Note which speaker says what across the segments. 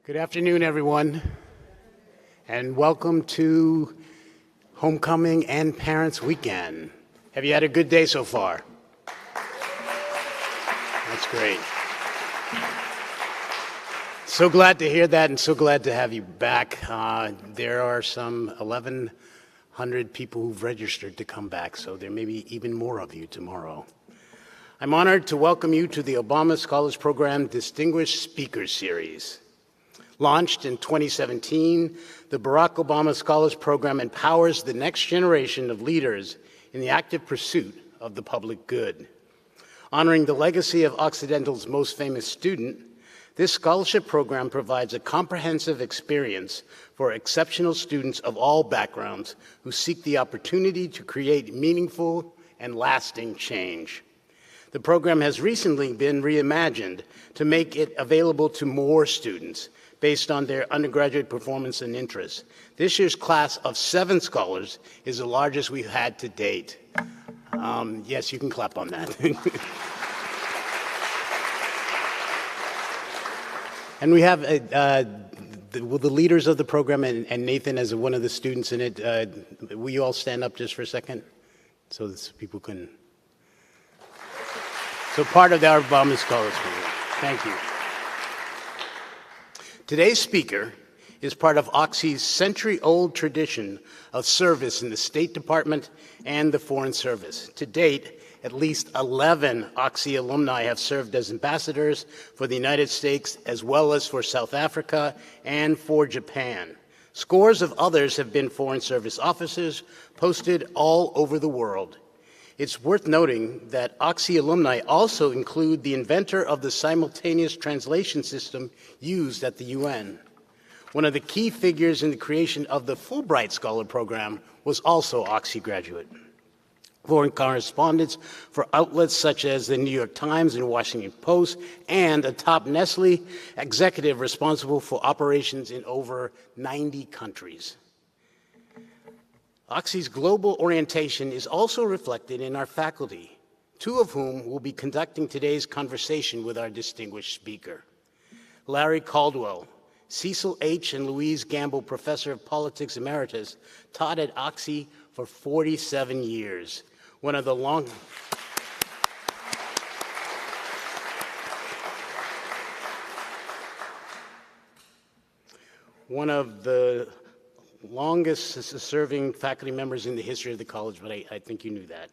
Speaker 1: Good afternoon, everyone, and welcome to Homecoming and Parents Weekend. Have you had a good day so far? That's great. So glad to hear that and so glad to have you back. There are some 1,100 people who've registered to come back, so there may be even more of you tomorrow. I'm honored to welcome you to the Obama Scholars Program Distinguished Speakers Series. Launched in 2017, the Barack Obama Scholars Program empowers the next generation of leaders in the active pursuit of the public good. Honoring the legacy of Occidental's most famous student, this scholarship program provides a comprehensive experience for exceptional students of all backgrounds who seek the opportunity to create meaningful and lasting change. The program has recently been reimagined to make it available to more students based on their undergraduate performance and interests. This year's class of 7 scholars is the largest we've had to date. Yes, you can clap on that. And we have the leaders of the program and Nathan as one of the students in it. Will you all stand up just for a second so that people can... So part of the Obama Scholars Program. Thank you. Today's speaker is part of Oxy's century-old tradition of service in the State Department and the Foreign Service. To date, at least 11 Oxy alumni have served as ambassadors for the United States, as well as for South Africa and for Japan. Scores of others have been Foreign Service officers posted all over the world. It's worth noting that Oxy alumni also include the inventor of the simultaneous translation system used at the UN. One of the key figures in the creation of the Fulbright Scholar Program was also Oxy graduate. Foreign correspondents for outlets such as the New York Times and Washington Post, and a top Nestle executive responsible for operations in over 90 countries. Oxy's global orientation is also reflected in our faculty, 2 of whom will be conducting today's conversation with our distinguished speaker. Larry Caldwell, Cecil H. and Louise Gamble Professor of Politics Emeritus, taught at Oxy for 47 years. One of the longest serving faculty members in the history of the college, but I think you knew that.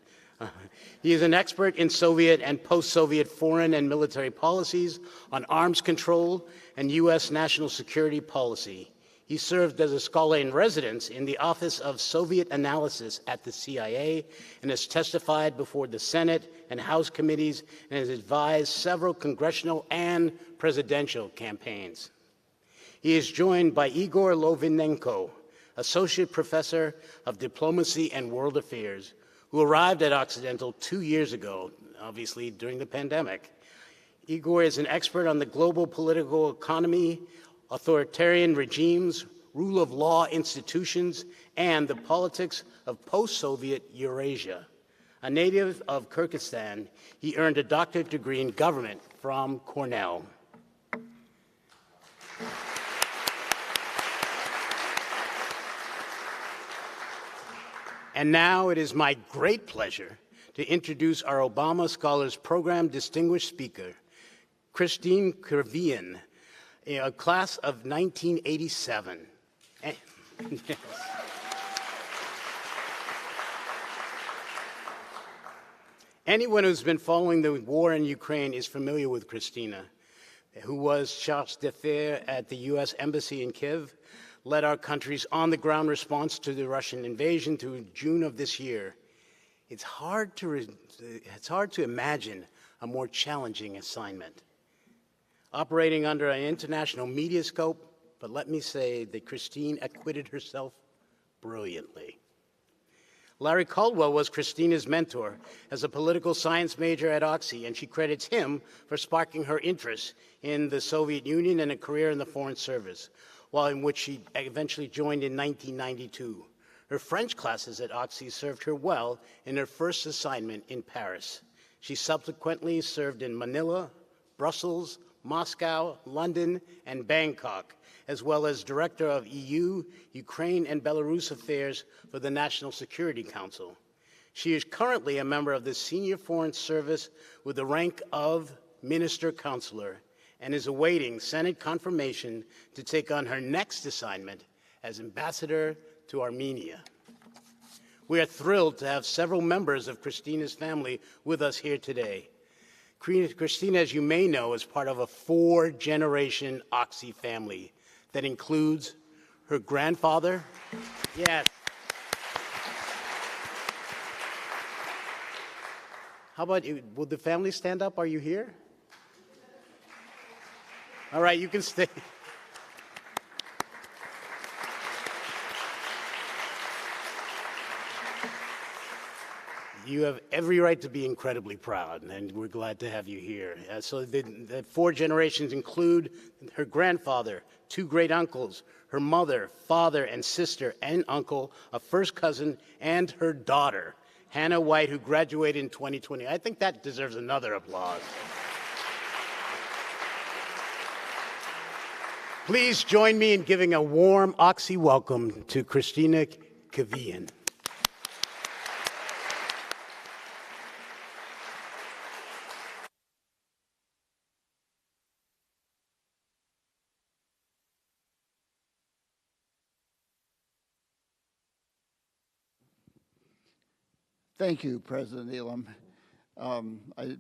Speaker 1: He is an expert in Soviet and post-Soviet foreign and military policies, on arms control and U.S. national security policy. He served as a scholar in residence in the Office of Soviet Analysis at the CIA and has testified before the Senate and House committees and has advised several congressional and presidential campaigns. He is joined by Igor Logvinenko, Associate Professor of Diplomacy and World Affairs, who arrived at Occidental 2 years ago, obviously during the pandemic. Igor is an expert on the global political economy, authoritarian regimes, rule of law institutions, and the politics of post-Soviet Eurasia. A native of Kyrgyzstan, he earned a doctorate degree in government from Cornell. And now it is my great pleasure to introduce our Obama Scholars Program distinguished speaker, Kristina Kvien, a class of 1987. Anyone who's been following the war in Ukraine is familiar with Kristina, who was charge d'affaires at the U.S. Embassy in Kyiv, led our country's on-the-ground response to the Russian invasion through June of this year. It's hard to imagine a more challenging assignment. Operating under an international media scope, but let me say that Christine acquitted herself brilliantly. Larry Caldwell was Kristina's mentor as a political science major at Oxy, and she credits him for sparking her interest in the Soviet Union and a career in the Foreign Service, while in which she eventually joined in 1992. Her French classes at Oxy served her well in her first assignment in Paris. She subsequently served in Manila, Brussels, Moscow, London, and Bangkok, as well as Director of EU, Ukraine, and Belarus Affairs for the National Security Council. She is currently a member of the Senior Foreign Service with the rank of Minister Counselor and is awaiting Senate confirmation to take on her next assignment as Ambassador to Armenia. We are thrilled to have several members of Kristina's family with us here today. Kristina, as you may know, is part of a 4-generation Oxy family that includes her grandfather. Yes. How about you? Will the family stand up? Are you here? All right, you can stay. You have every right to be incredibly proud, and we're glad to have you here. So the 4 generations include her grandfather, 2 great-uncles, her mother, father, and sister, and uncle, a first cousin, and her daughter, Hannah White, who graduated in 2020. I think that deserves another applause. Please join me in giving a warm Oxy welcome to Kristina Kvien.
Speaker 2: Thank you, President Elam. I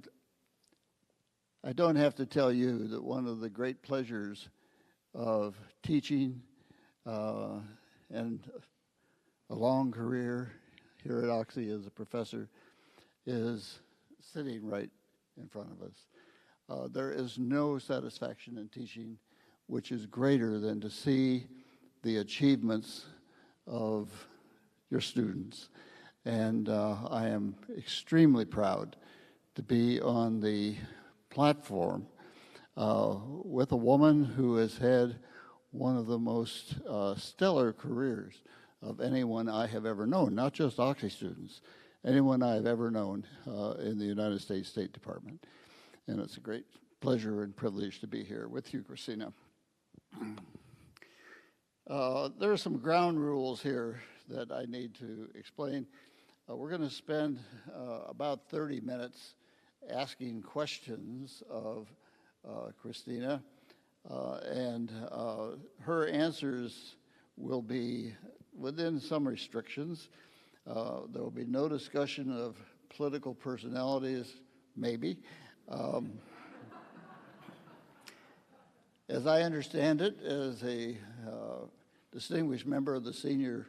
Speaker 2: don't have to tell you that one of the great pleasures of teaching and a long career here at Oxy as a professor is sitting right in front of us. There is no satisfaction in teaching which is greater than to see the achievements of your students. And I am extremely proud to be on the platform with a woman who has had one of the most stellar careers of anyone I have ever known, not just Oxy students, anyone I have ever known in the United States State Department. And it's a great pleasure and privilege to be here with you, Kristina. There are some ground rules here that I need to explain. We're going to spend about 30 minutes asking questions of Kristina, and her answers will be within some restrictions. There will be no discussion of political personalities, maybe. As I understand it, as a distinguished member of the Senior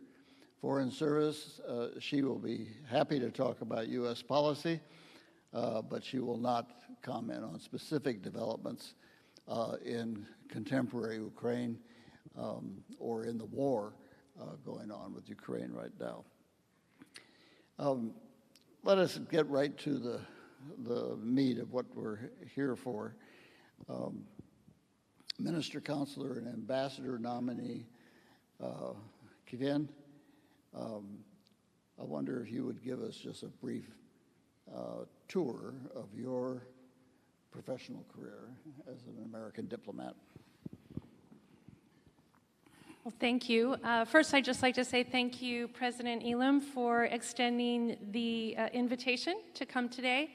Speaker 2: Foreign Service, she will be happy to talk about U.S. policy, but she will not comment on specific developments in contemporary Ukraine or in the war going on with Ukraine right now. Let us get right to the meat of what we're here for. Minister Counselor and Ambassador nominee Kvien, I wonder if you would give us just a brief tour of your professional career as an American diplomat.
Speaker 3: Well, thank you. First, I'd just like to say thank you, President Elam, for extending the invitation to come today.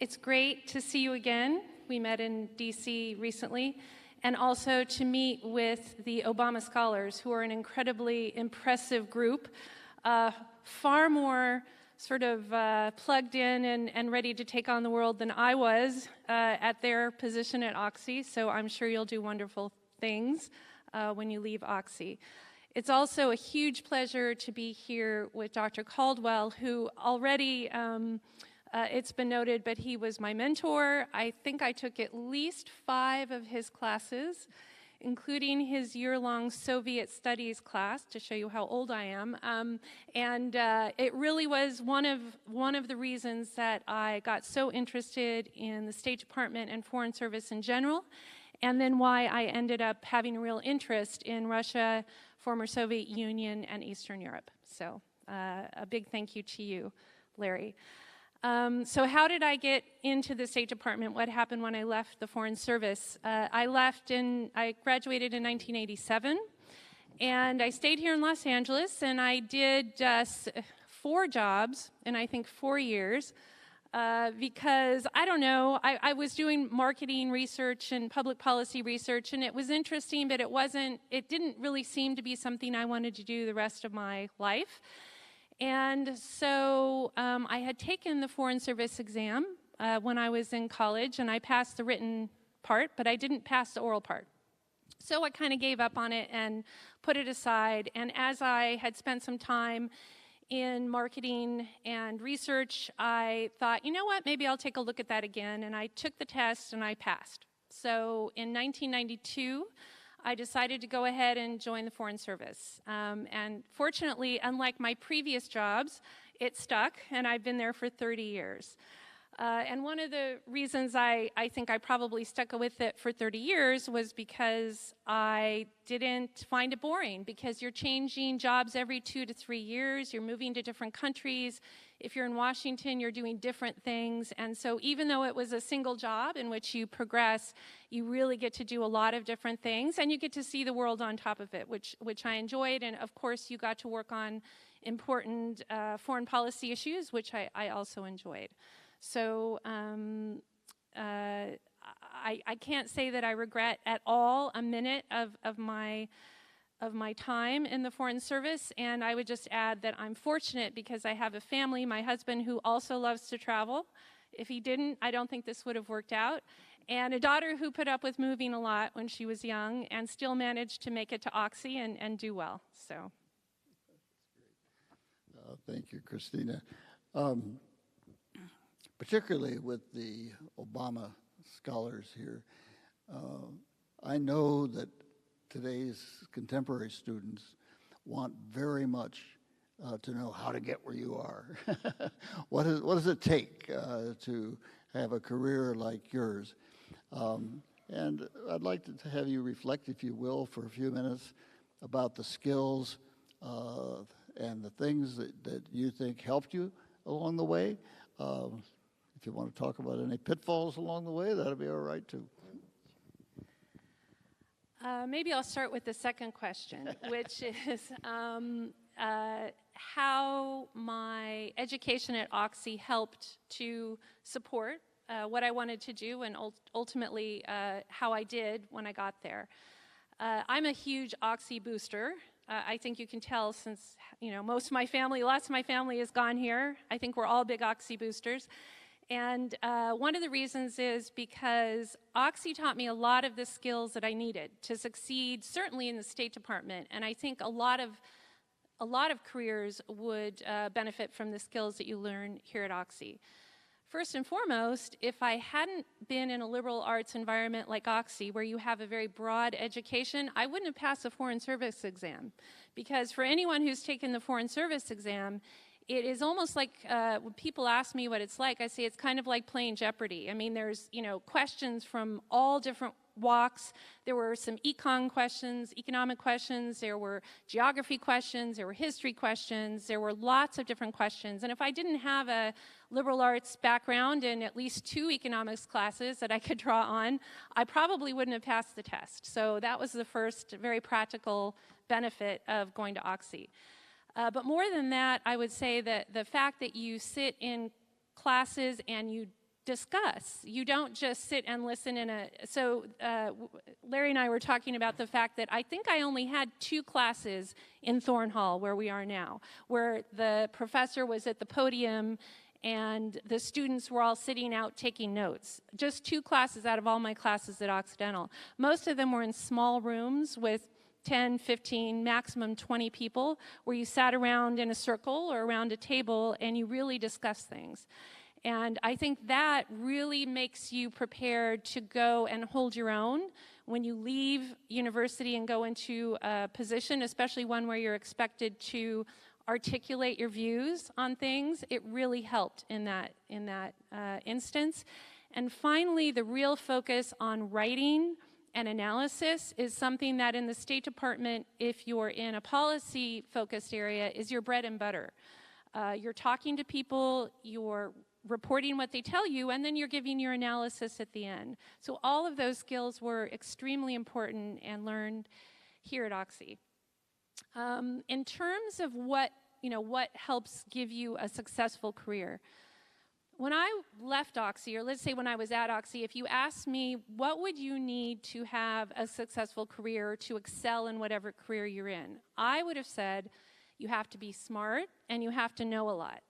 Speaker 3: It's great to see you again. We met in D.C. recently. And also to meet with the Obama Scholars, who are an incredibly impressive group, far more sort of plugged in and ready to take on the world than I was at their position at Oxy, so I'm sure you'll do wonderful things when you leave Oxy. It's also a huge pleasure to be here with Dr. Caldwell, who already, it's been noted, but he was my mentor. I think I took at least 5 of his classes, including his year-long Soviet studies class, to show you how old I am. It really was one of the reasons that I got so interested in the State Department and Foreign Service in general, and then why I ended up having a real interest in Russia, former Soviet Union, and Eastern Europe. So a big thank you to you, Larry. So how did I get into the State Department? What happened when I left the Foreign Service? I graduated in 1987, and I stayed here in Los Angeles, and I did 4 jobs in, I think, 4 years, because, I don't know, I was doing marketing research and public policy research, and it was interesting, but it didn't really seem to be something I wanted to do the rest of my life. And so I had taken the Foreign Service exam when I was in college, and I passed the written part, but I didn't pass the oral part. So I kind of gave up on it and put it aside. And as I had spent some time in marketing and research, I thought, you know what, maybe I'll take a look at that again. And I took the test and I passed. So in 1992, I decided to go ahead and join the Foreign Service. And fortunately, unlike my previous jobs, it stuck, and I've been there for 30 years. And one of the reasons I think I probably stuck with it for 30 years was because I didn't find it boring, because you're changing jobs every 2 to 3 years, you're moving to different countries. If you're in Washington, you're doing different things. And so even though it was a single job in which you progress, you really get to do a lot of different things, and you get to see the world on top of it, which I enjoyed. And of course, you got to work on important foreign policy issues, which I also enjoyed. So I can't say that I regret at all a minute of my time in the Foreign Service, and I would just add that I'm fortunate because I have a family, my husband, who also loves to travel. If he didn't, I don't think this would have worked out. And a daughter who put up with moving a lot when she was young and still managed to make it to Oxy and do well. So.
Speaker 2: Thank you, Kristina. Particularly with the Obama scholars here, I know that today's contemporary students want very much to know how to get where you are. What does it take to have a career like yours? And I'd like to have you reflect, if you will, for a few minutes about the skills and the things that you think helped you along the way. If you want to talk about any pitfalls along the way, that'll be all right too.
Speaker 3: Maybe I'll start with the second question, which is how my education at Oxy helped to support what I wanted to do, and ultimately how I did when I got there. I'm a huge Oxy booster. I think you can tell since, lots of my family has gone here. I think we're all big Oxy boosters. And one of the reasons is because Oxy taught me a lot of the skills that I needed to succeed, certainly in the State Department. And I think a lot of careers would benefit from the skills that you learn here at Oxy. First and foremost, if I hadn't been in a liberal arts environment like Oxy, where you have a very broad education, I wouldn't have passed the Foreign Service exam. Because for anyone who's taken the Foreign Service exam, it is almost like, when people ask me what it's like, I say it's kind of like playing Jeopardy. I mean, there's, questions from all different walks. There were some econ questions, economic questions, there were geography questions, there were history questions, there were lots of different questions. And if I didn't have a liberal arts background in at least 2 economics classes that I could draw on, I probably wouldn't have passed the test. So that was the first very practical benefit of going to Oxy. But more than that, I would say that the fact that you sit in classes and you discuss. You don't just sit and listen so Larry and I were talking about the fact that I think I only had 2 classes in Thorne Hall, where we are now, where the professor was at the podium and the students were all sitting out taking notes. Just 2 classes out of all my classes at Occidental. Most of them were in small rooms with 10, 15, maximum 20 people, where you sat around in a circle or around a table and you really discussed things. And I think that really makes you prepared to go and hold your own when you leave university and go into a position, especially one where you're expected to articulate your views on things. It really helped in that instance. And finally, the real focus on writing and analysis is something that in the State Department, if you're in a policy-focused area, is your bread and butter. You're talking to people, you're reporting what they tell you, and then you're giving your analysis at the end. So all of those skills were extremely important and learned here at Oxy. In terms of what helps give you a successful career, when I left Oxy, or let's say when I was at Oxy, if you asked me what would you need to have a successful career, to excel in whatever career you're in, I would have said you have to be smart and you have to know a lot.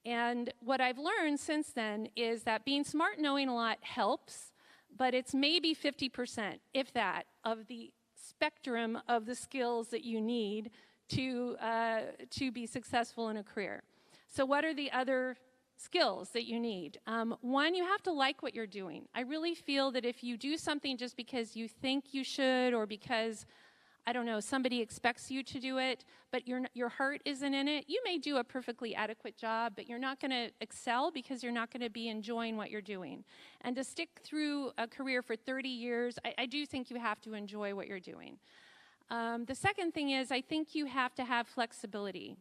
Speaker 3: And what I've learned since then is that being smart, knowing a lot helps, but it's maybe 50%, if that, of the spectrum of the skills that you need to be successful in a career. So what are the other skills that you need? One, you have to like what you're doing. I really feel that if you do something just because you think you should, or because, I don't know, somebody expects you to do it, but your heart isn't in it, you may do a perfectly adequate job, but you're not going to excel because you're not going to be enjoying what you're doing. And to stick through a career for 30 years, I do think you have to enjoy what you're doing. The second thing is, I think you have to have flexibility.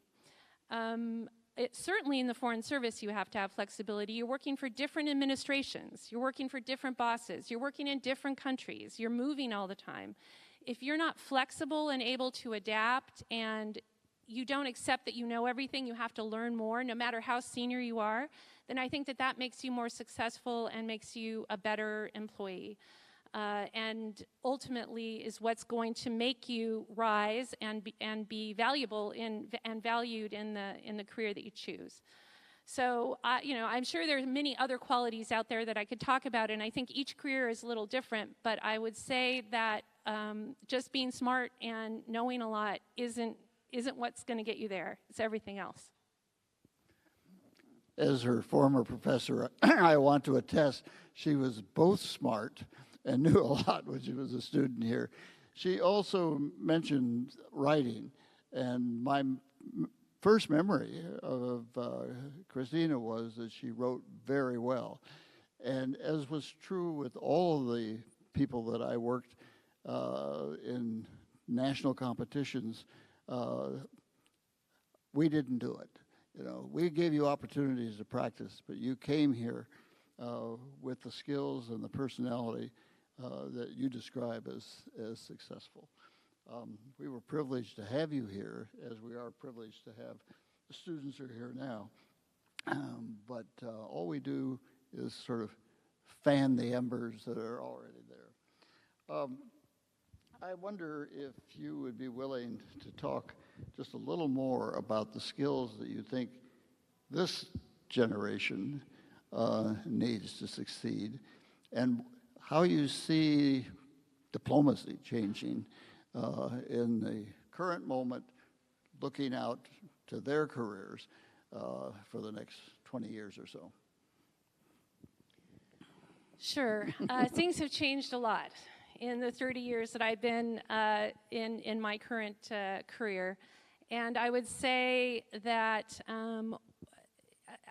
Speaker 3: Certainly in the Foreign Service, you have to have flexibility. You're working for different administrations. You're working for different bosses. You're working in different countries. You're moving all the time. If you're not flexible and able to adapt, and you don't accept that you know everything, you have to learn more, no matter how senior you are, then I think that makes you more successful and makes you a better employee. And ultimately is what's going to make you rise and be valuable and valued in the career that you choose. So, I'm sure there's many other qualities out there that I could talk about, and I think each career is a little different, but I would say that just being smart and knowing a lot isn't what's going to get you there. It's everything else.
Speaker 2: As her former professor, I want to attest, she was both smart and knew a lot when she was a student here. She also mentioned writing, and my first memory of Kristina was that she wrote very well. And as was true with all of the people that I worked in national competitions, we didn't do it. We gave you opportunities to practice, but you came here with the skills and the personality that you describe as successful. We were privileged to have you here, as we are privileged to have the students who are here now. But all we do is sort of fan the embers that are already there. I wonder if you would be willing to talk just a little more about the skills that you think this generation needs to succeed, and how you see diplomacy changing in the current moment, looking out to their careers for the next 20 years or so.
Speaker 3: Sure. Things have changed a lot in the 30 years that I've been in my current career. And I would say that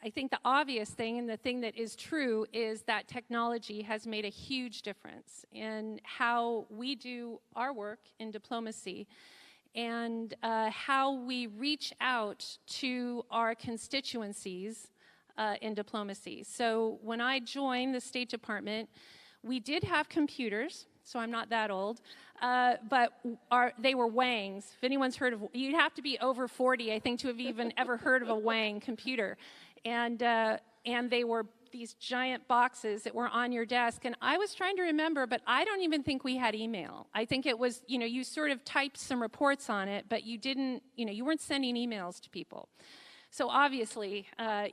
Speaker 3: I think the obvious thing, and the thing that is true, is that technology has made a huge difference in how we do our work in diplomacy, and how we reach out to our constituencies in diplomacy. So when I joined the State Department, we did have computers, so I'm not that old, but they were Wangs. If anyone's heard of, you'd have to be over 40, I think, to have even ever heard of a Wang computer. And they were these giant boxes that were on your desk. And I was trying to remember, but I don't even think we had email. I think it was, you sort of typed some reports on it, but you didn't, you weren't sending emails to people. So obviously,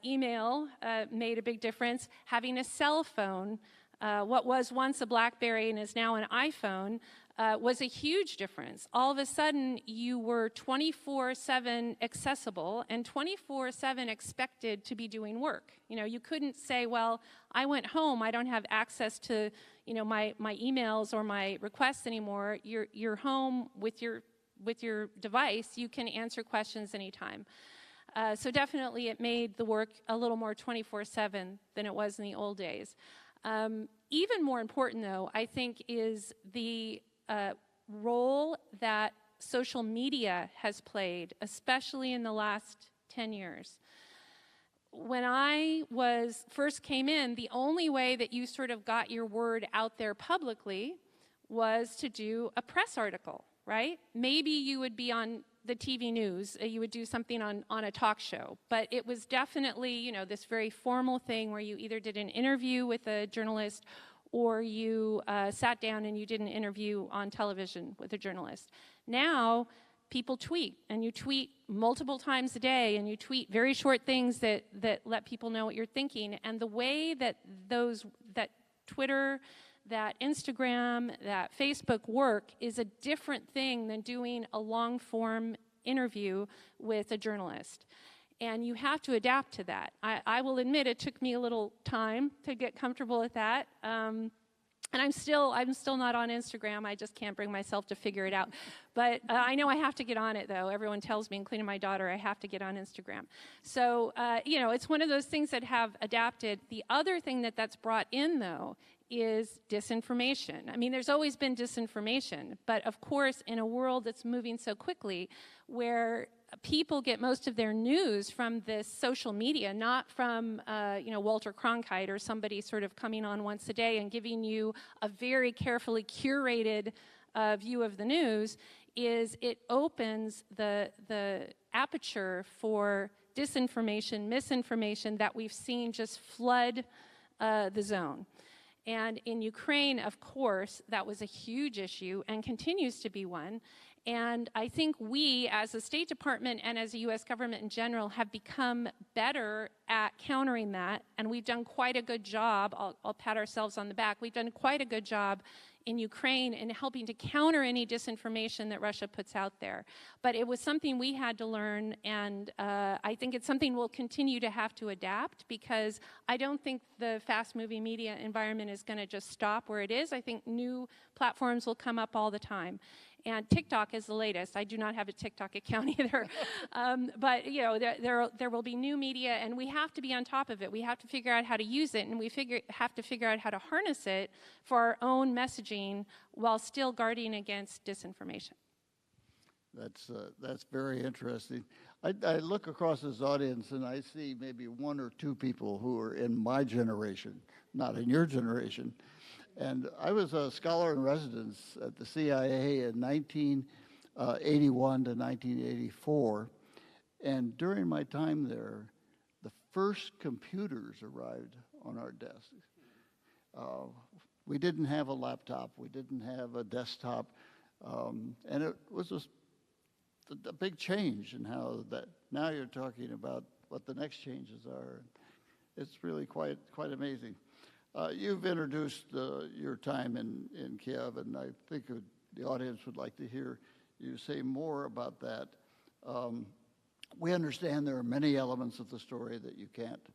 Speaker 3: email made a big difference. Having a cell phone, what was once a BlackBerry and is now an iPhone, was a huge difference. All of a sudden, you were 24/7 accessible and 24/7 expected to be doing work. You couldn't say, well, I went home, I don't have access to, my emails or my requests anymore. You're home with your device. You can answer questions anytime. So definitely it made the work a little more 24/7 than it was in the old days. Even more important, though, I think, is the role that social media has played, especially in the last 10 years. when I first came in, the only way that you sort of got your word out there publicly was to do a press article, right? Maybe you would be on the TV news, you would do something on a talk show, but it was definitely, you know, this very formal thing where you either did an interview with a journalist or you sat down and you did an interview on television with a journalist. Now, people tweet, and you tweet multiple times a day, and you tweet very short things that let people know what you're thinking. And the way that that Twitter, that Instagram, that Facebook work is a different thing than doing a long-form interview with a journalist. And you have to adapt to that. I will admit it took me a little time to get comfortable with that. And I'm still not on Instagram. I just can't bring myself to figure it out. But I know I have to get on it, though. Everyone tells me, including my daughter, I have to get on Instagram. So, you know, it's one of those things that have adapted. The other thing that's brought in, though, is disinformation. I mean, there's always been disinformation. But, of course, in a world that's moving so quickly, where people get most of their news from this social media, not from, you know, Walter Cronkite or somebody sort of coming on once a day and giving you a very carefully curated view of the news, is it opens the aperture for disinformation, misinformation that we've seen just flood the zone. And in Ukraine, of course, that was a huge issue and continues to be one. And I think we, as a State Department and as a U.S. government in general, have become better at countering that. And we've done quite a good job. I'll pat ourselves on the back. We've done quite a good job in Ukraine in helping to counter any disinformation that Russia puts out there. But it was something we had to learn, and I think it's something we'll continue to have to adapt, because I don't think the fast-moving media environment is going to just stop where it is. I think new platforms will come up all the time. And TikTok is the latest. I do not have a TikTok account either. But, you know, there will be new media, and we have to be on top of it. We have to figure out how to use it, and we have to figure out how to harness it for our own messaging while still guarding against disinformation.
Speaker 2: That's very interesting. I look across this audience, and I see maybe one or two people who are in my generation, not in your generation. And I was a scholar in residence at the CIA in 1981 to 1984. And during my time there, the first computers arrived on our desks. We didn't have a laptop. We didn't have a desktop. And it was a big change in how that, now you're talking about what the next changes are. It's really quite amazing. You've introduced your time in Kiev, and I think the audience would like to hear you say more about that. We understand there are many elements of the story that you can't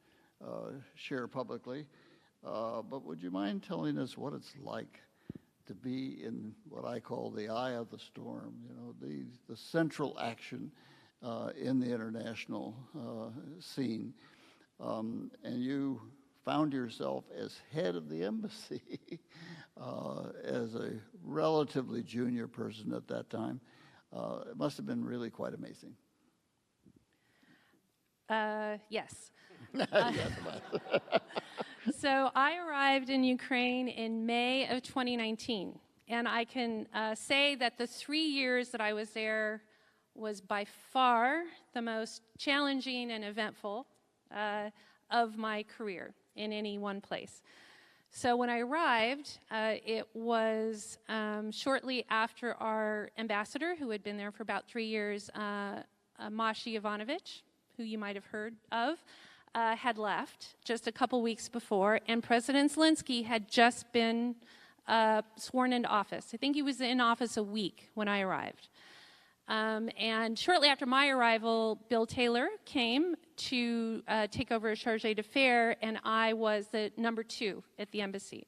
Speaker 2: share publicly, but would you mind telling us what it's like to be in what I call the eye of the storm, you know, the central action in the international scene, and you found yourself as head of the embassy as a relatively junior person at that time. It must have been really quite amazing.
Speaker 3: Yes. So I arrived in Ukraine in May of 2019, and I can say that the 3 years that I was there was by far the most challenging and eventful of my career in any one place. So when I arrived, it was shortly after our ambassador, who had been there for about 3 years, Masha Ivanovich, who you might have heard of, had left just a couple weeks before, and President Zelensky had just been sworn into office. I think he was in office a week when I arrived. And shortly after my arrival, Bill Taylor came to take over as charge d'affaires, and I was the number 2 at the embassy.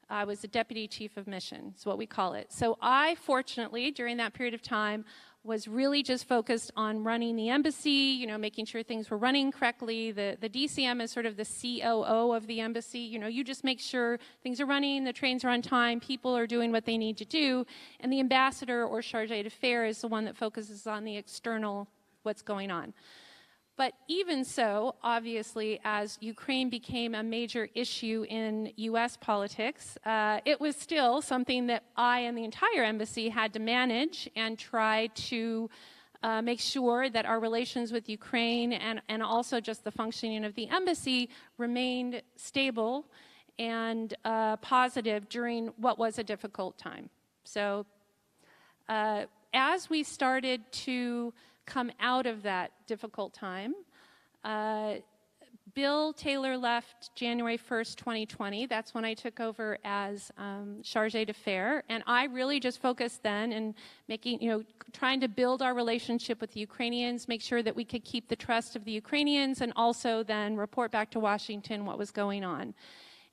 Speaker 3: I was the deputy chief of mission, is what we call it. So I, fortunately, during that period of time, was really just focused on running the embassy, you know, making sure things were running correctly. The DCM is sort of the COO of the embassy. You know, you just make sure things are running, the trains are on time, people are doing what they need to do, and the ambassador or charge d'affaires is the one that focuses on the external, what's going on. But even so, obviously, as Ukraine became a major issue in U.S. politics, it was still something that I and the entire embassy had to manage and try to make sure that our relations with Ukraine and also just the functioning of the embassy remained stable and positive during what was a difficult time. So as we started to come out of that difficult time, Bill Taylor left January 1st, 2020. That's when I took over as chargé d'affaires, and I really just focused then in making, trying to build our relationship with the Ukrainians, make sure that we could keep the trust of the Ukrainians, and also then report back to Washington what was going on.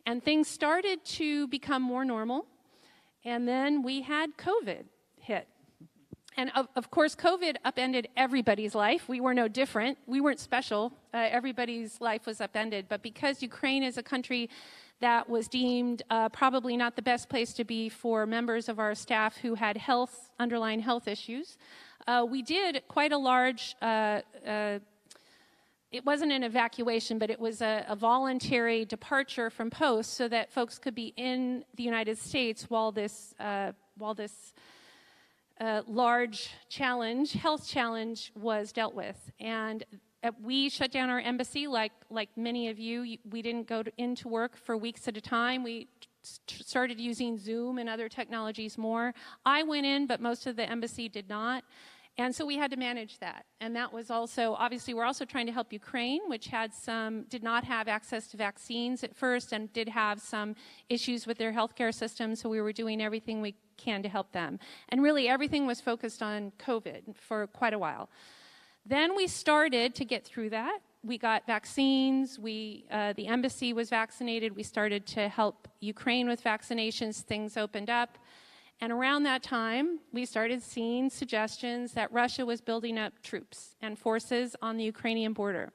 Speaker 3: And things started to become more normal, and then we had COVID hit. And of course, COVID upended everybody's life. We were no different. We weren't special. Everybody's life was upended. But because Ukraine is a country that was deemed probably not the best place to be for members of our staff who had underlying health issues, we did quite a large, it wasn't an evacuation, but it was a voluntary departure from posts so that folks could be in the United States while this large health challenge was dealt with. And we shut down our embassy like many of you. We didn't go into work for weeks at a time. We started using Zoom and other technologies more. I went in, but most of the embassy did not. And so we had to manage that. And that was also, obviously, we're also trying to help Ukraine, which did not have access to vaccines at first and did have some issues with their healthcare system. So we were doing everything we can to help them. And really, everything was focused on COVID for quite a while. Then we started to get through that. We got vaccines. The embassy was vaccinated. We started to help Ukraine with vaccinations. Things opened up. And around that time, we started seeing suggestions that Russia was building up troops and forces on the Ukrainian border.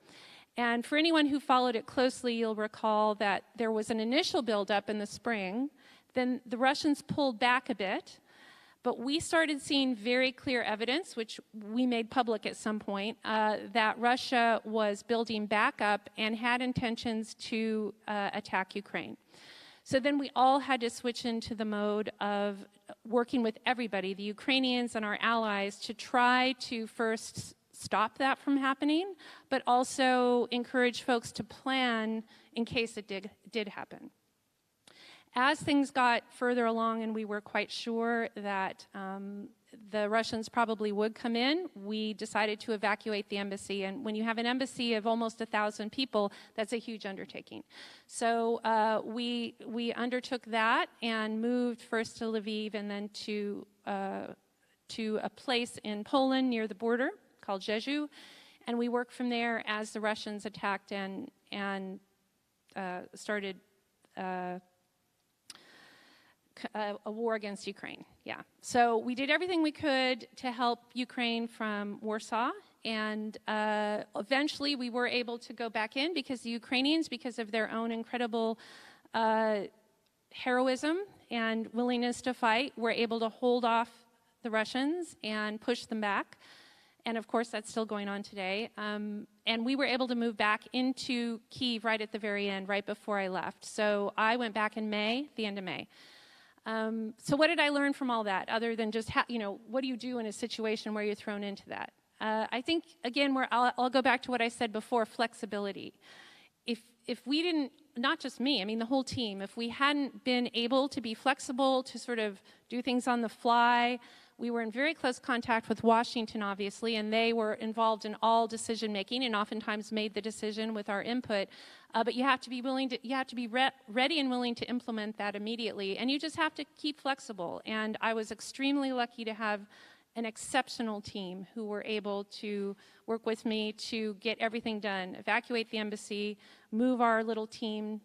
Speaker 3: And for anyone who followed it closely, you'll recall that there was an initial buildup in the spring. Then the Russians pulled back a bit. But we started seeing very clear evidence, which we made public at some point, that Russia was building back up and had intentions to attack Ukraine. So then we all had to switch into the mode of working with everybody, the Ukrainians and our allies, to try to first stop that from happening, but also encourage folks to plan in case it did happen. As things got further along and we were quite sure that the Russians probably would come in, we decided to evacuate the embassy. And when you have an embassy of almost 1,000 people, that's a huge undertaking. So we undertook that and moved first to Lviv and then to a place in Poland near the border called Jeju. And we worked from there as the Russians attacked and started a war against Ukraine, yeah. So we did everything we could to help Ukraine from Warsaw, and eventually we were able to go back in because the Ukrainians, because of their own incredible heroism and willingness to fight, were able to hold off the Russians and push them back. And of course, that's still going on today. And we were able to move back into Kyiv right at the very end, right before I left. So I went back in May, the end of May. So what did I learn from all that, other than just, what do you do in a situation where you're thrown into that? I think, again, I'll go back to what I said before, flexibility. If we didn't, not just me, I mean the whole team, if we hadn't been able to be flexible, to sort of do things on the fly, we were in very close contact with Washington, obviously, and they were involved in all decision-making and oftentimes made the decision with our input. But you have to be ready and willing to implement that immediately, and you just have to keep flexible. And I was extremely lucky to have an exceptional team who were able to work with me to get everything done, evacuate the embassy, move our little team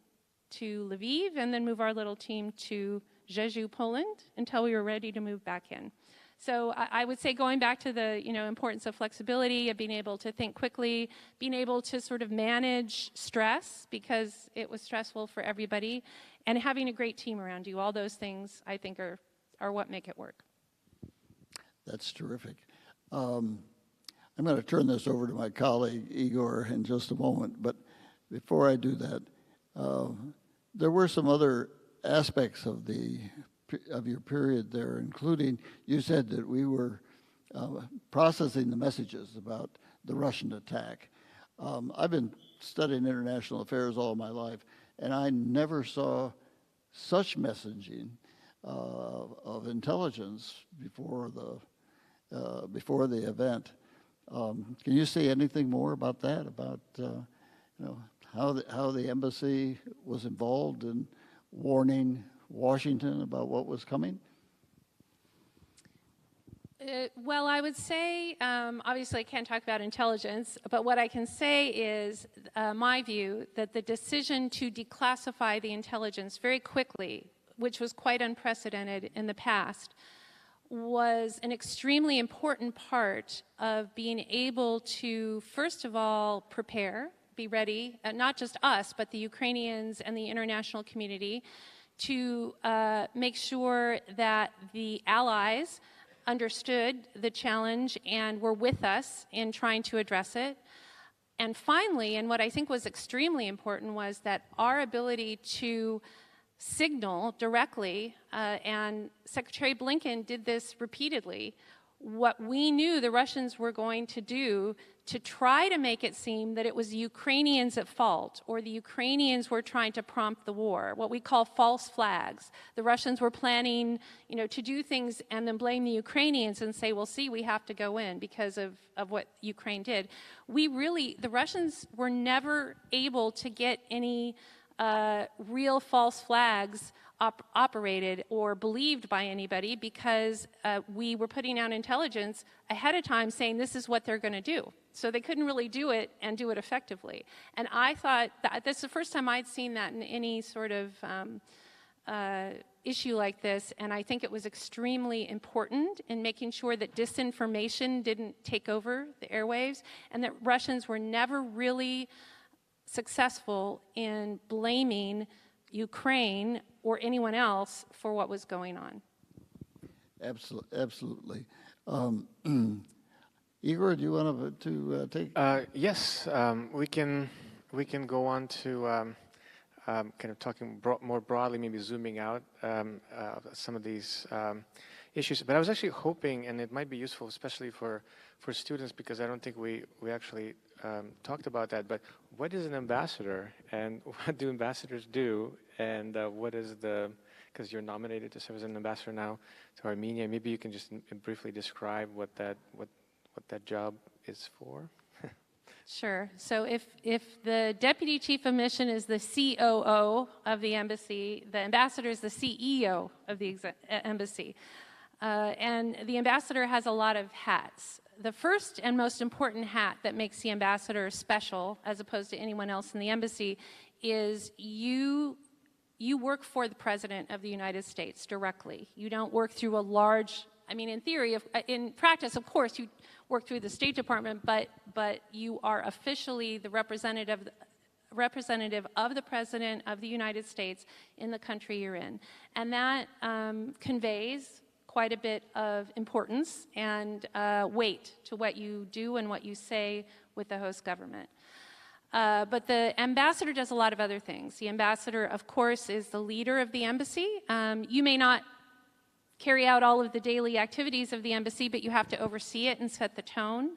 Speaker 3: to Lviv, and then move our little team to Jeju, Poland, until we were ready to move back in. So I would say, going back to the importance of flexibility, of being able to think quickly, being able to sort of manage stress, because it was stressful for everybody, and having a great team around you. All those things, I think, are what make it work.
Speaker 2: That's terrific. I'm going to turn this over to my colleague, Igor, in just a moment. But before I do that, there were some other aspects of your period there, including you said that we were processing the messages about the Russian attack. I've been studying international affairs all my life, and I never saw such messaging of intelligence before the event. Can you say anything more about that? About how the embassy was involved in warning Washington about what was coming?
Speaker 3: Well, I would say, obviously I can't talk about intelligence, but what I can say is my view that the decision to declassify the intelligence very quickly, which was quite unprecedented in the past, was an extremely important part of being able to, first of all, prepare, be ready, not just us, but the Ukrainians and the international community, to make sure that the allies understood the challenge and were with us in trying to address it. And finally, and what I think was extremely important, was that our ability to signal directly, and Secretary Blinken did this repeatedly, what we knew the Russians were going to do to try to make it seem that it was the Ukrainians at fault, or the Ukrainians were trying to prompt the war, what we call false flags. The Russians were planning, to do things and then blame the Ukrainians and say, well, see, we have to go in because of what Ukraine did. The Russians were never able to get any real false flags operated or believed by anybody, because we were putting out intelligence ahead of time saying this is what they're going to do. So they couldn't really do it and do it effectively. And I thought that's the first time I'd seen that in any sort of issue like this, and I think it was extremely important in making sure that disinformation didn't take over the airwaves, and that Russians were never really successful in blaming Ukraine or anyone else for what was going on.
Speaker 2: Absolutely. Igor, do you want to take?
Speaker 4: Yes, we can go on to kind of talking more broadly, maybe zooming out some of these issues. But I was actually hoping, and it might be useful, especially for students, because I don't think we actually talked about that. But what is an ambassador, and what do ambassadors do, and what is because you're nominated to serve as an ambassador now to Armenia. Maybe you can just briefly describe what that job is for.
Speaker 3: Sure. So if the deputy chief of mission is the COO of the embassy, the ambassador is the CEO of the embassy. And the ambassador has a lot of hats. The first and most important hat that makes the ambassador special, as opposed to anyone else in the embassy, is you work for the President of the United States directly. You don't work through a large, in theory, in practice, of course, you work through the State Department, but you are officially the representative of the President of the United States in the country you're in. And that conveys quite a bit of importance and weight to what you do and what you say with the host government. But the ambassador does a lot of other things. The ambassador, of course, is the leader of the embassy. You may not carry out all of the daily activities of the embassy, but you have to oversee it and set the tone.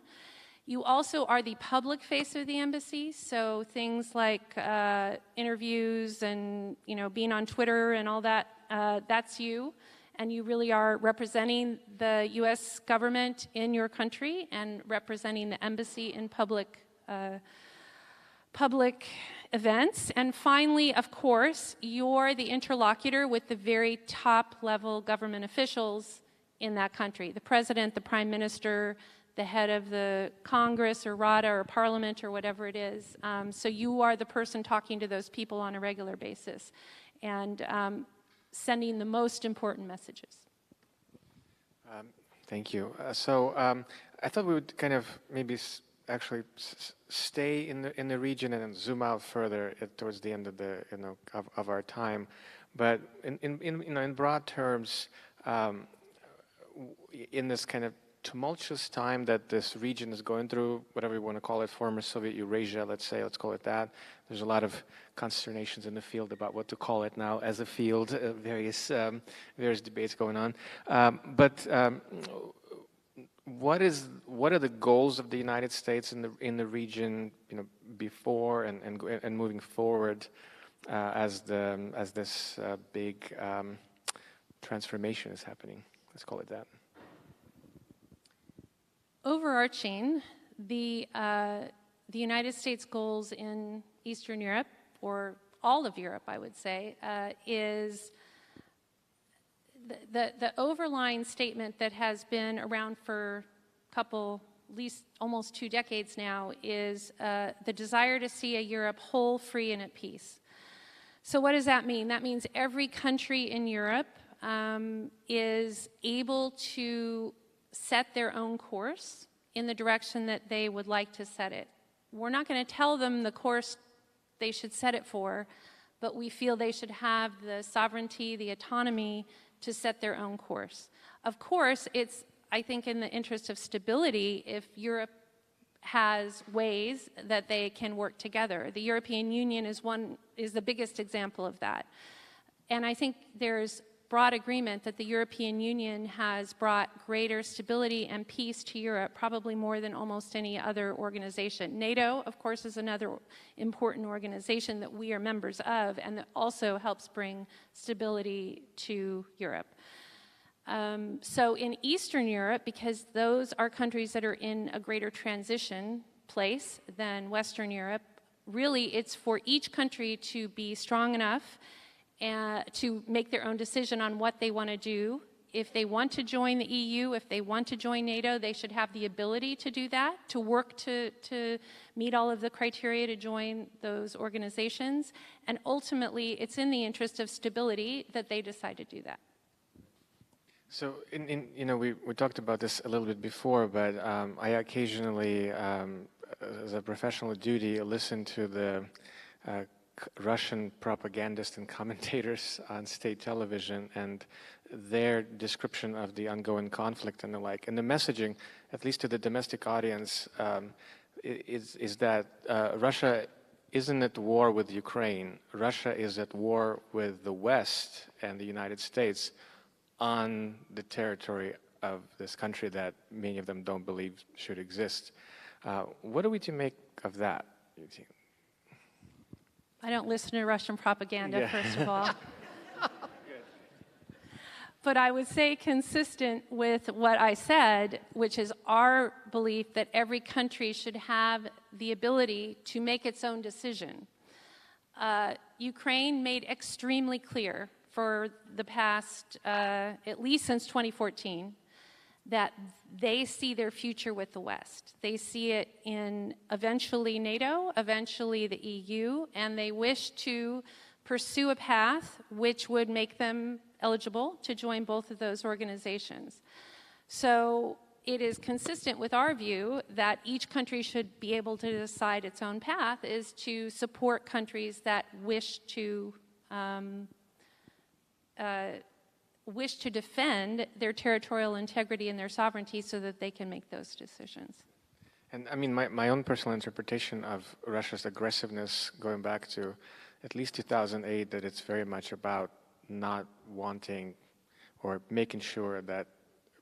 Speaker 3: You also are the public face of the embassy, so things like interviews and being on Twitter and all that, that's you. And you really are representing the U.S. government in your country and representing the embassy in public events. And finally, of course, you're the interlocutor with the very top-level government officials in that country, the president, the prime minister, the head of the Congress or Rada or Parliament or whatever it is. So you are the person talking to those people on a regular basis and sending the most important messages.
Speaker 4: Thank you. So I thought we would kind of maybe actually stay in the region and then zoom out further towards the end of the of our time. But in broad terms, in this kind of tumultuous time that this region is going through, whatever you want to call it, former Soviet Eurasia, let's call it that. There's a lot of consternations in the field about what to call it now as a field, various debates going on. What are the goals of the United States in the region, before and moving forward, as this big transformation is happening? Let's call it that.
Speaker 3: Overarching, the United States goals in Eastern Europe, or all of Europe, I would say, is the overlying statement that has been around for a couple, at least almost 2 decades now, is the desire to see a Europe whole, free, and at peace. So what does that mean? That means every country in Europe is able to set their own course in the direction that they would like to set it. We're not going to tell them the course they should set it for, but we feel they should have the sovereignty, the autonomy to set their own course. Of course, it's, I think, in the interest of stability if Europe has ways that they can work together. The European Union is the biggest example of that. And I think there's broad agreement that the European Union has brought greater stability and peace to Europe, probably more than almost any other organization. NATO, of course, is another important organization that we are members of and that also helps bring stability to Europe. So in Eastern Europe, because those are countries that are in a greater transition place than Western Europe, really it's for each country to be strong enough to make their own decision on what they want to do. If they want to join the EU, if they want to join NATO, they should have the ability to do that, to work to meet all of the criteria to join those organizations. And ultimately, it's in the interest of stability that they decide to do that.
Speaker 4: So, we talked about this a little bit before, but I occasionally, as a professional duty, listen to the Russian propagandists and commentators on state television and their description of the ongoing conflict and the like. And the messaging, at least to the domestic audience, is that Russia isn't at war with Ukraine. Russia is at war with the West and the United States on the territory of this country that many of them don't believe should exist. What are we to make of that, you think?
Speaker 3: I don't listen to Russian propaganda, first of all. But I would say consistent with what I said, which is our belief that every country should have the ability to make its own decision. Ukraine made extremely clear for the past, at least since 2014, that they see their future with the West. They see it in eventually NATO, eventually the EU, and they wish to pursue a path which would make them eligible to join both of those organizations. So it is consistent with our view that each country should be able to decide its own path, is to support countries that wish to defend their territorial integrity and their sovereignty so that they can make those decisions.
Speaker 4: And I mean, my own personal interpretation of Russia's aggressiveness going back to at least 2008, that it's very much about not wanting or making sure that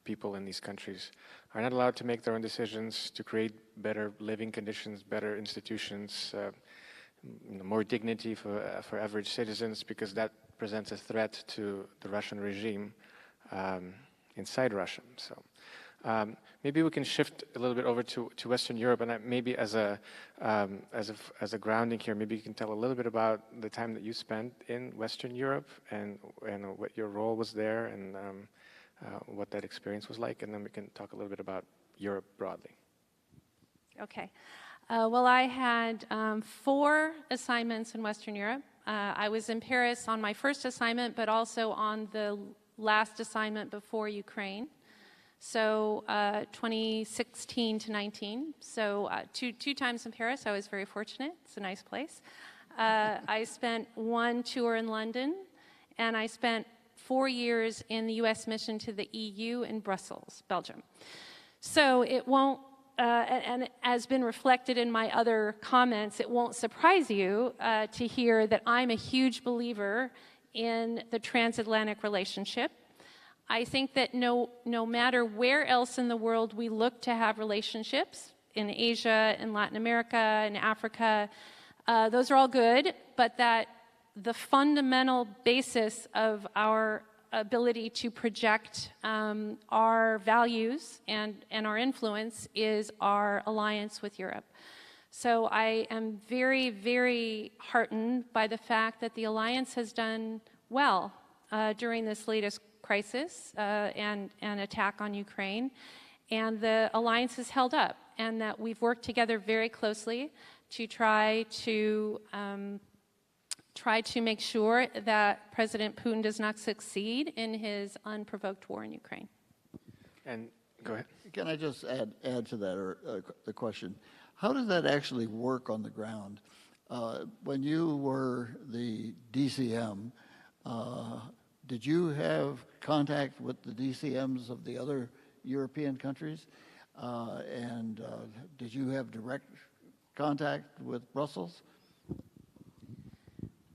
Speaker 4: people in these countries are not allowed to make their own decisions, to create better living conditions, better institutions, more dignity for average citizens, because that presents a threat to the Russian regime inside Russia. So maybe we can shift a little bit over to Western Europe, and maybe as a grounding here, maybe you can tell a little bit about the time that you spent in Western Europe and what your role was there and what that experience was like, and then we can talk a little bit about Europe broadly.
Speaker 3: Okay. Well, I had 4 assignments in Western Europe. I was in Paris on my first assignment, but also on the last assignment before Ukraine. So 2016 to 19. So two times in Paris. I was very fortunate. It's a nice place. I spent 1 tour in London, and I spent 4 years in the U.S. mission to the EU in Brussels, Belgium. So it won't, and as been reflected in my other comments, it won't surprise you to hear that I'm a huge believer in the transatlantic relationship. I think that no matter where else in the world we look to have relationships, in Asia, in Latin America, in Africa, those are all good, but that the fundamental basis of our ability to project our values and our influence is our alliance with Europe. So I am very, very heartened by the fact that the alliance has done well during this latest crisis and attack on Ukraine, and the alliance has held up, and that we've worked together very closely to try to make sure that President Putin does not succeed in his unprovoked war in Ukraine.
Speaker 4: And go ahead.
Speaker 2: Can I just add to that, or the question? How does that actually work on the ground? When you were the DCM, did you have contact with the DCMs of the other European countries? And did you have direct contact with Brussels?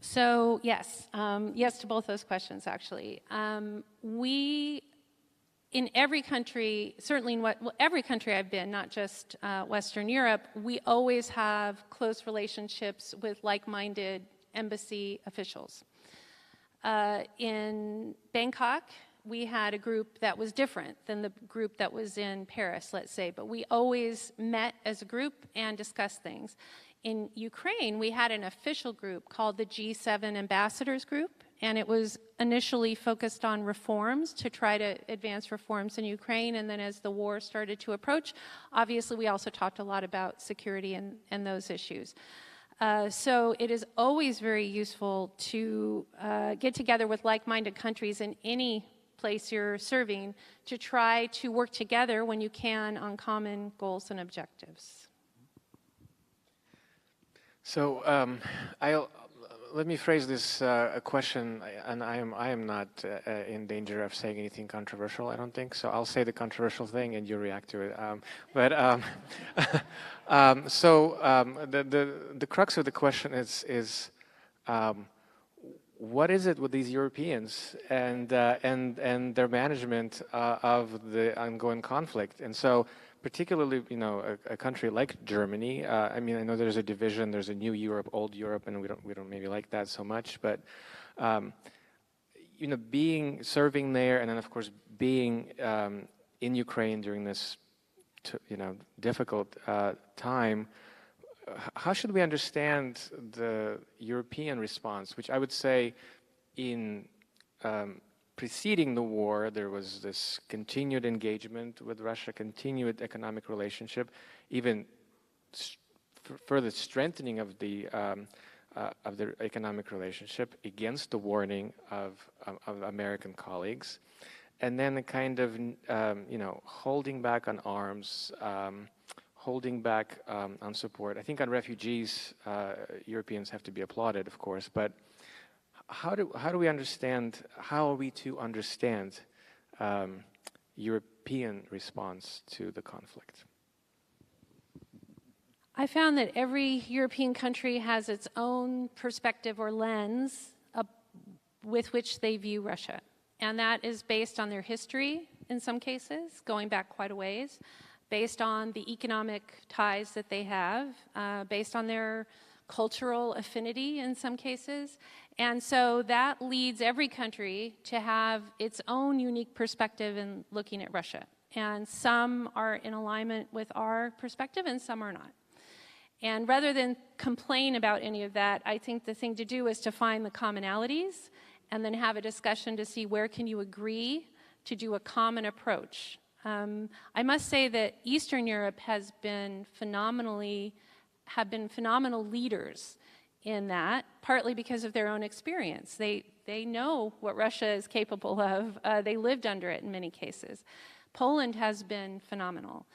Speaker 3: So yes, yes to both those questions, actually. We, in every country, certainly in every country I've been, not just Western Europe, we always have close relationships with like-minded embassy officials. In Bangkok, we had a group that was different than the group that was in Paris, let's say, but we always met as a group and discussed things. In Ukraine, we had an official group called the G7 Ambassadors Group, and it was initially focused on reforms, to try to advance reforms in Ukraine, and then as the war started to approach, obviously we also talked a lot about security and those issues. So it is always very useful to get together with like-minded countries in any place you're serving to try to work together when you can on common goals and objectives.
Speaker 4: So let me phrase this a question, and I am not in danger of saying anything controversial, I don't think. So I'll say the controversial thing, and you react to it. The crux of the question is what is it with these Europeans and their management of the ongoing conflict? And so, particularly, a country like Germany. I mean, I know there's a division. There's a new Europe, old Europe, and we don't maybe like that so much. But serving there, and then of course being in Ukraine during this, difficult time. How should we understand the European response, which I would say in preceding the war, there was this continued engagement with Russia, continued economic relationship, even further strengthening of the economic relationship against the warning of American colleagues, and then a kind of holding back on arms, holding back on support. I think on refugees, Europeans have to be applauded, of course, but how do we understand? How are we to understand European response to the conflict?
Speaker 3: I found that every European country has its own perspective or lens with which they view Russia, and that is based on their history in some cases, going back quite a ways, based on the economic ties that they have, based on their cultural affinity in some cases. And so that leads every country to have its own unique perspective in looking at Russia. And some are in alignment with our perspective and some are not. And rather than complain about any of that, I think the thing to do is to find the commonalities and then have a discussion to see where can you agree to do a common approach. I must say that Eastern Europe has been phenomenal leaders in that, partly because of their own experience. They know what Russia is capable of. They lived under it in many cases. Poland has been phenomenal.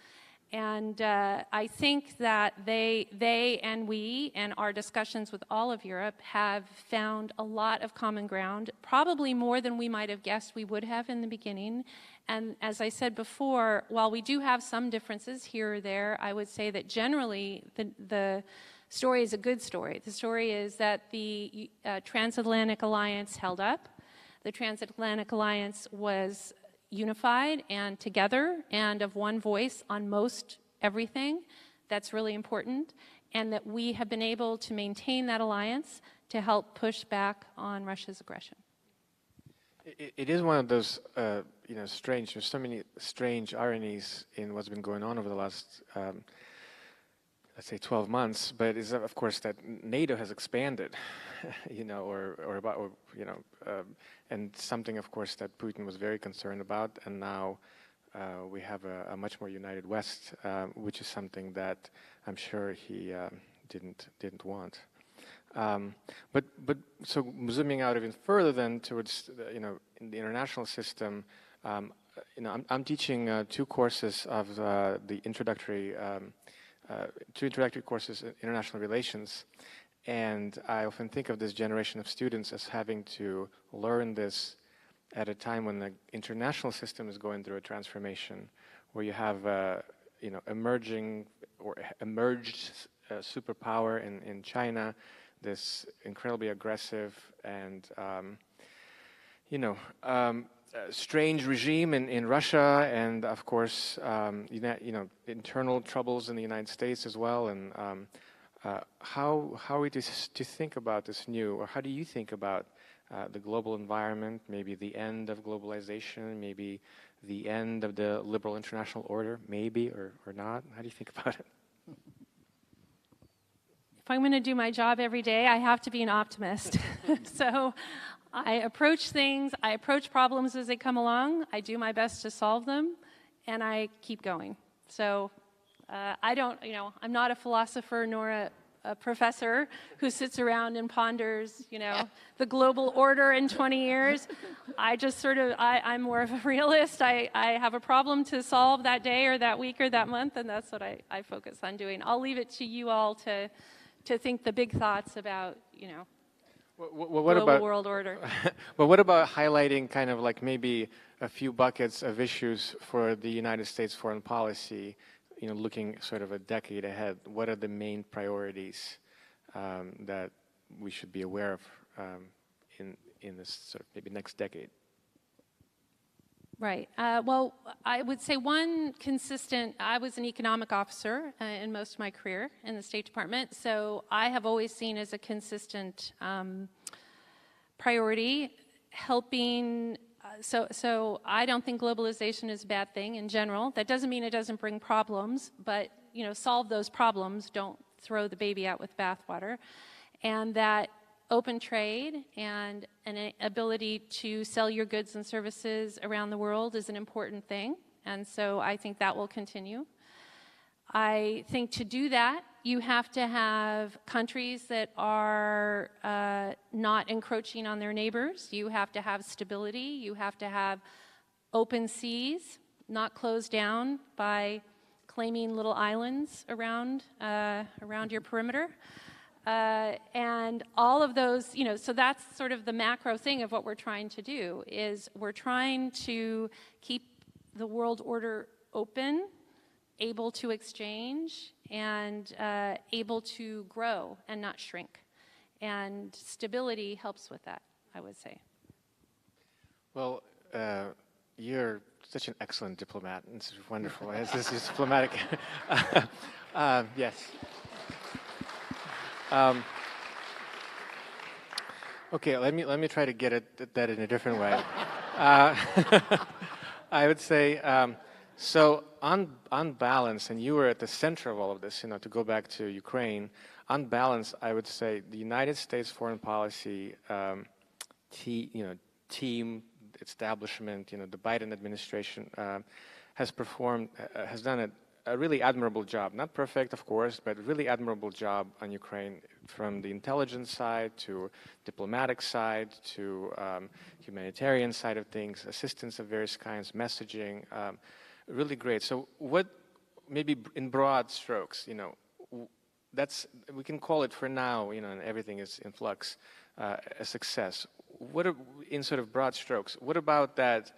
Speaker 3: And I think that they and we and our discussions with all of Europe have found a lot of common ground, probably more than we might have guessed we would have in the beginning. And as I said before, while we do have some differences here or there, I would say that generally the story is a good story. The story is that the transatlantic alliance held up. The transatlantic alliance was unified and together and of one voice on most everything. That's really important. And that we have been able to maintain that alliance to help push back on Russia's aggression.
Speaker 4: It is one of those, strange, there's so many strange ironies in what's been going on over the last, let's say 12 months, but is of course that NATO has expanded, and something of course that Putin was very concerned about, and now we have a much more united West, which is something that I'm sure he didn't want. But so zooming out even further then towards in the international system, I'm teaching two courses of the introductory. Two introductory courses in international relations, and I often think of this generation of students as having to learn this at a time when the international system is going through a transformation, where you have emerging or emerged superpower in China, this incredibly aggressive and strange regime in Russia, and of course, internal troubles in the United States as well. And how are we to think about this new, or how do you think about the global environment, maybe the end of globalization, maybe the end of the liberal international order, maybe or not? How do you think about it?
Speaker 3: If I'm going to do my job every day, I have to be an optimist. So I approach things, I approach problems as they come along, I do my best to solve them, and I keep going. So I'm not a philosopher nor a professor who sits around and ponders, the global order in 20 years. I just I'm more of a realist. I have a problem to solve that day or that week or that month, and that's what I focus on doing. I'll leave it to you all to think the big thoughts about, global world order.
Speaker 4: But what about highlighting kind of like maybe a few buckets of issues for the United States foreign policy, looking sort of a decade ahead? What are the main priorities that we should be aware of in this sort of maybe next decade?
Speaker 3: Right. Well, I would say one consistent, I was an economic officer in most of my career in the State Department, so I have always seen as a consistent priority helping, so I don't think globalization is a bad thing in general. That doesn't mean it doesn't bring problems, but solve those problems, don't throw the baby out with bathwater. And that open trade and an ability to sell your goods and services around the world is an important thing, and so I think that will continue. I think to do that, you have to have countries that are not encroaching on their neighbors. You have to have stability. You have to have open seas, not closed down by claiming little islands around your perimeter. And all of those, so that's sort of the macro thing of what we're trying to do, is we're trying to keep the world order open, able to exchange, and able to grow and not shrink. And stability helps with that, I would say.
Speaker 4: Well, you're such an excellent diplomat. It's wonderful. This is diplomatic. Yes. Okay, let me try to get at that in a different way. I would say, so on balance, and you were at the center of all of this, to go back to Ukraine, on balance, I would say the United States foreign policy team, establishment, the Biden administration has done a really admirable job. Not perfect, of course, but really admirable job on Ukraine, from the intelligence side to diplomatic side to humanitarian side of things, assistance of various kinds, messaging, really great. So maybe in broad strokes, you know, we can call it for now, you know, and everything is in flux, a success. In sort of broad strokes, what about that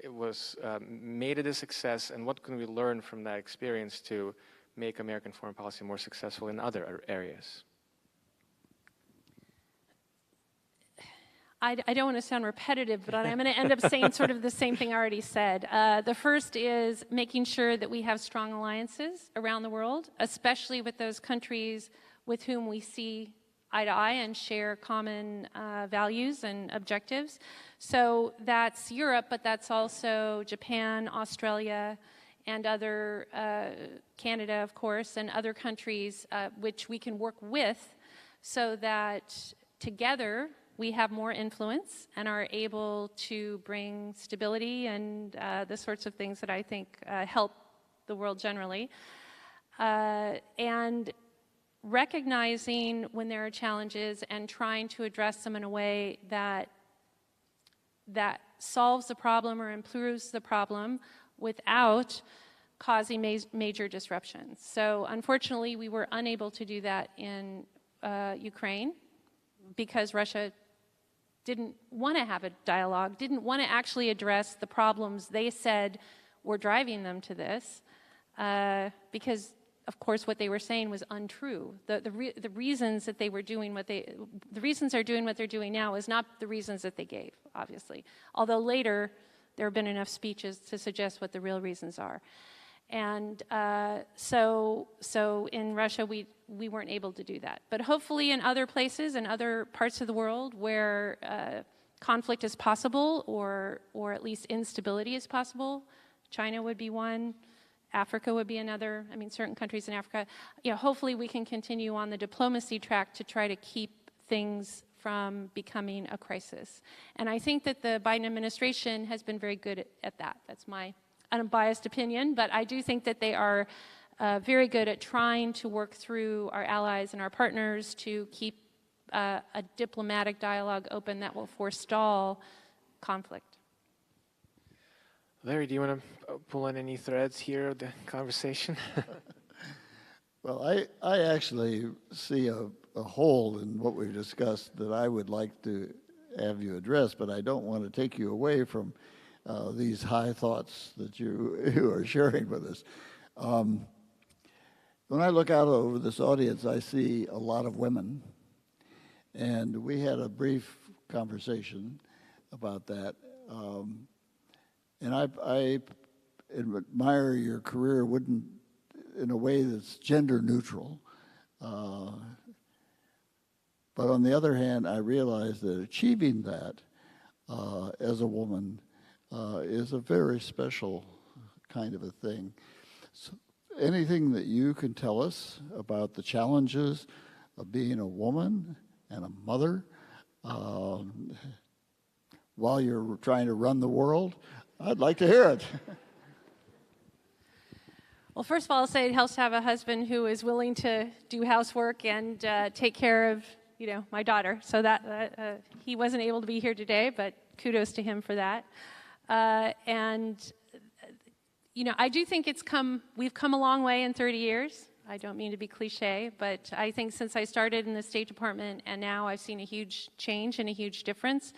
Speaker 4: it was made it a success, and what can we learn from that experience to make American foreign policy more successful in other areas?
Speaker 3: I don't want to sound repetitive, but I'm going to end up saying sort of the same thing I already said. The first is making sure that we have strong alliances around the world, especially with those countries with whom we see eye to eye and share common values and objectives. So that's Europe, but that's also Japan, Australia, and other, Canada, of course, and other countries which we can work with so that together we have more influence and are able to bring stability and the sorts of things that I think help the world generally. And recognizing when there are challenges and trying to address them in a way that solves the problem or improves the problem without causing major disruptions. So unfortunately, we were unable to do that in Ukraine because Russia didn't want to have a dialogue, didn't want to actually address the problems they said were driving them to this, because, of course, what they were saying was untrue. The reasons that they were doing the reasons they're doing what they're doing now is not the reasons that they gave, obviously. Although later, there have been enough speeches to suggest what the real reasons are. And so in Russia, we weren't able to do that. But hopefully in other places and other parts of the world where conflict is possible or at least instability is possible, China would be one, Africa would be another, I mean, certain countries in Africa, you know, hopefully we can continue on the diplomacy track to try to keep things from becoming a crisis. And I think that the Biden administration has been very good at that. That's my unbiased opinion, but I do think that they are very good at trying to work through our allies and our partners to keep a diplomatic dialogue open that will forestall conflict.
Speaker 4: Larry, do you want to pull on any threads here of the conversation?
Speaker 2: Well, I actually see a hole in what we've discussed that I would like to have you address, but I don't want to take you away from these high thoughts that you are sharing with us. When I look out over this audience, I see a lot of women, and we had a brief conversation about that. And I admire your career in a way that's gender neutral. But on the other hand, I realize that achieving that as a woman is a very special kind of a thing. So anything that you can tell us about the challenges of being a woman and a mother while you're trying to run the world, I'd like to hear it.
Speaker 3: Well, first of all, I'll say it helps to have a husband who is willing to do housework and take care of, you know, my daughter. So that he wasn't able to be here today, but kudos to him for that. And you know, I do think we've come a long way in 30 years. I don't mean to be cliche, but I think since I started in the State Department and now I've seen a huge change and a huge difference.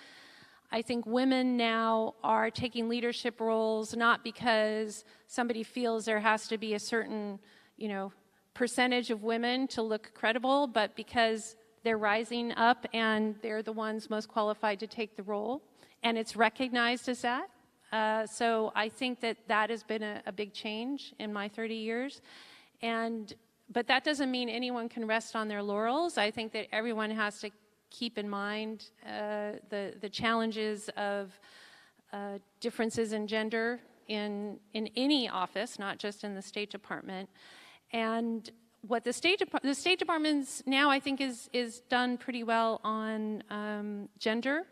Speaker 3: I think women now are taking leadership roles not because somebody feels there has to be a certain, you know, percentage of women to look credible, but because they're rising up and they're the ones most qualified to take the role, and it's recognized as that. So I think that has been a big change in my 30 years. But that doesn't mean anyone can rest on their laurels. I think that everyone has to keep in mind the challenges of differences in gender in any office, not just in the State Department. And what the State Department's now, I think, is done pretty well on gender.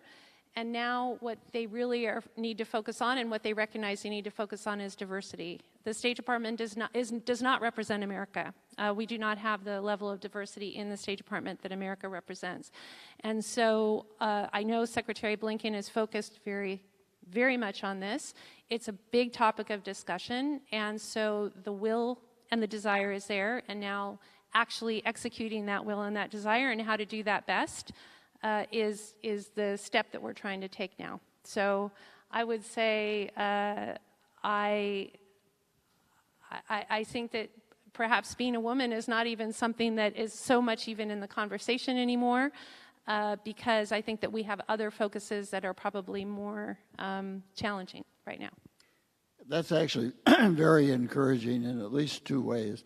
Speaker 3: And now what they really need to focus on and what they recognize they need to focus on is diversity. The State Department does not represent America. We do not have the level of diversity in the State Department that America represents. And so I know Secretary Blinken is focused very, very much on this. It's a big topic of discussion, and so the will and the desire is there, and now actually executing that will and that desire and how to do that best is the step that we're trying to take now. So I would say I think that perhaps being a woman is not even something that is so much even in the conversation anymore, because I think that we have other focuses that are probably more challenging right now.
Speaker 2: That's actually very encouraging in at least two ways.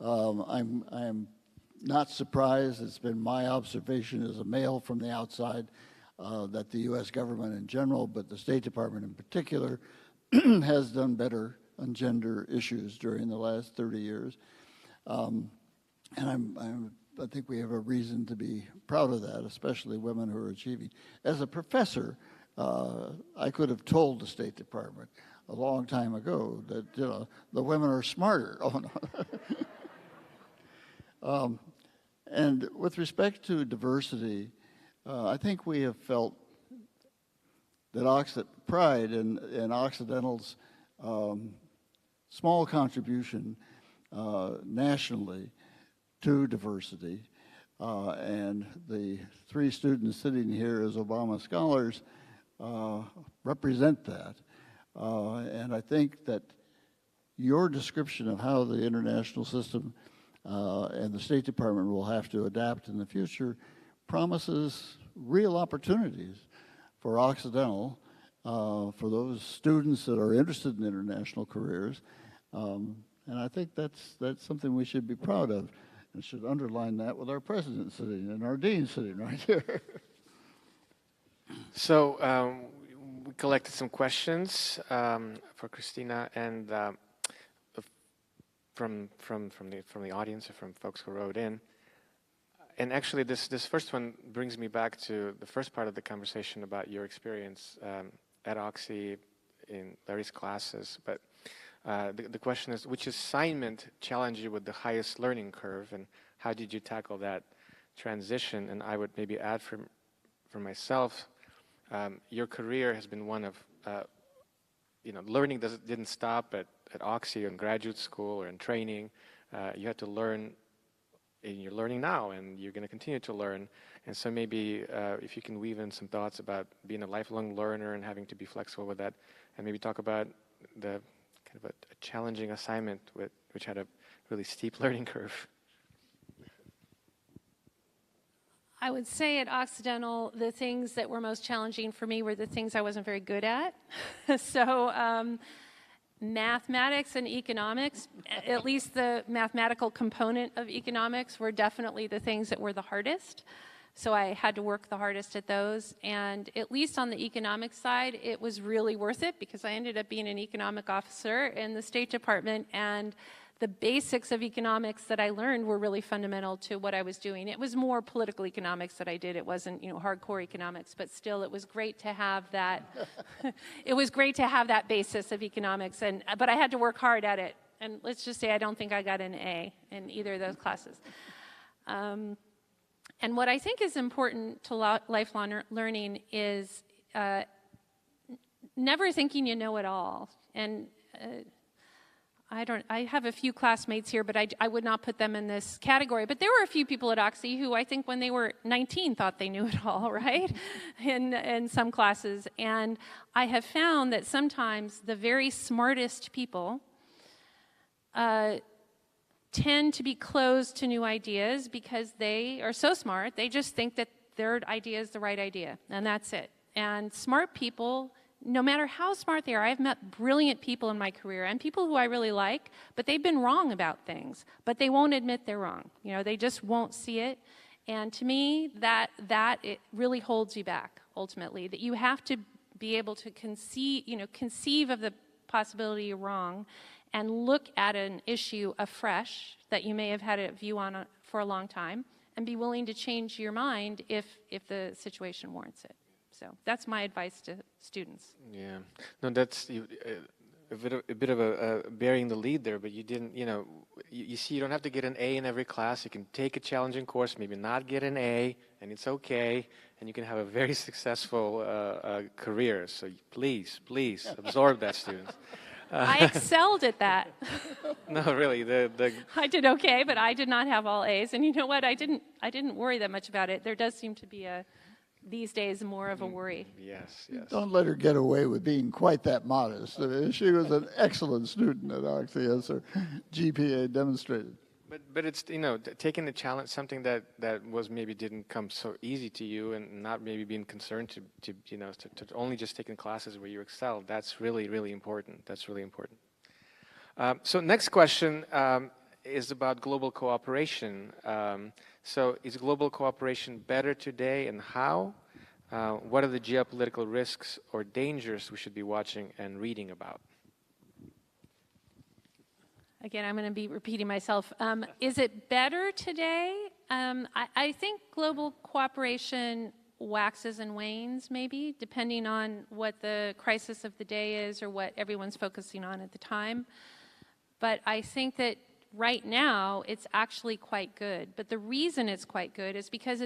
Speaker 2: I'm not surprised. It's been my observation as a male from the outside that the U.S. government in general, but the State Department in particular, has done better on gender issues during the last 30 years. And I think we have a reason to be proud of that, especially women who are achieving. As a professor, I could have told the State Department a long time ago that, you know, the women are smarter. Oh, no. And with respect to diversity, I think we have felt that pride in Occidental's small contribution nationally to diversity, and the three students sitting here as Obama scholars represent that. And I think that your description of how the international system and the State Department will have to adapt in the future promises real opportunities for Occidental, for those students that are interested in international careers. And I think that's something we should be proud of, and should underline that with our president sitting and our dean sitting right here.
Speaker 4: So we collected some questions for Kristina, and from the audience or from folks who wrote in. And actually, this first one brings me back to the first part of the conversation about your experience at Oxy in Larry's classes. But the question is, which assignment challenged you with the highest learning curve, and how did you tackle that transition? And I would maybe add for myself, your career has been one of, learning didn't stop at Oxy or in graduate school or in training. You had to learn, and you're learning now, and you're going to continue to learn. And so maybe if you can weave in some thoughts about being a lifelong learner and having to be flexible with that, and maybe talk about the kind of a challenging assignment which had a really steep learning curve.
Speaker 3: I would say at Occidental, the things that were most challenging for me were the things I wasn't very good at. So mathematics and economics, at least the mathematical component of economics, were definitely the things that were the hardest. So I had to work the hardest at those. And at least on the economic side, it was really worth it, because I ended up being an economic officer in the State Department, and the basics of economics that I learned were really fundamental to what I was doing. It was more political economics that I did. It wasn't, hardcore economics, but still, it was great to have that. It was great to have that basis of economics, but I had to work hard at it. And let's just say I don't think I got an A in either of those classes. And what I think is important to lifelong learning is never thinking you know it all. And I have a few classmates here, but I would not put them in this category. But there were a few people at Oxy who I think when they were 19 thought they knew it all, right? in some classes. And I have found that sometimes the very smartest people tend to be closed to new ideas because they are so smart, they just think that their idea is the right idea, and that's it. And smart people, no matter how smart they are, I've met brilliant people in my career, and people who I really like, but they've been wrong about things, but they won't admit they're wrong. They just won't see it. And to me, that it really holds you back, ultimately, that you have to be able to conceive of the possibility you're wrong, and look at an issue afresh that you may have had a view on for a long time, and be willing to change your mind if the situation warrants it. So that's my advice to students.
Speaker 4: Yeah, no, that's a bit of a bearing the lead there, but you didn't, you see, you don't have to get an A in every class. You can take a challenging course, maybe not get an A, and it's okay, and you can have a very successful career. So please absorb that, students.
Speaker 3: I excelled at that.
Speaker 4: No, really,
Speaker 3: I did okay, but I did not have all A's. And you know what? I didn't worry that much about it. There does seem to be these days more of a worry.
Speaker 4: yes.
Speaker 2: Don't let her get away with being quite that modest. I mean, she was an excellent student at Oxy, as her GPA demonstrated.
Speaker 4: But it's, taking the challenge, something that was maybe didn't come so easy to you, and not maybe being concerned to only just taking classes where you excel. That's really, really important. That's really important. So next question is about global cooperation. So is global cooperation better today, and how? What are the geopolitical risks or dangers we should be watching and reading about?
Speaker 3: Again, I'm going to be repeating myself. Is it better today? I think global cooperation waxes and wanes, maybe, depending on what the crisis of the day is or what everyone's focusing on at the time. But I think that right now, it's actually quite good. But the reason it's quite good is because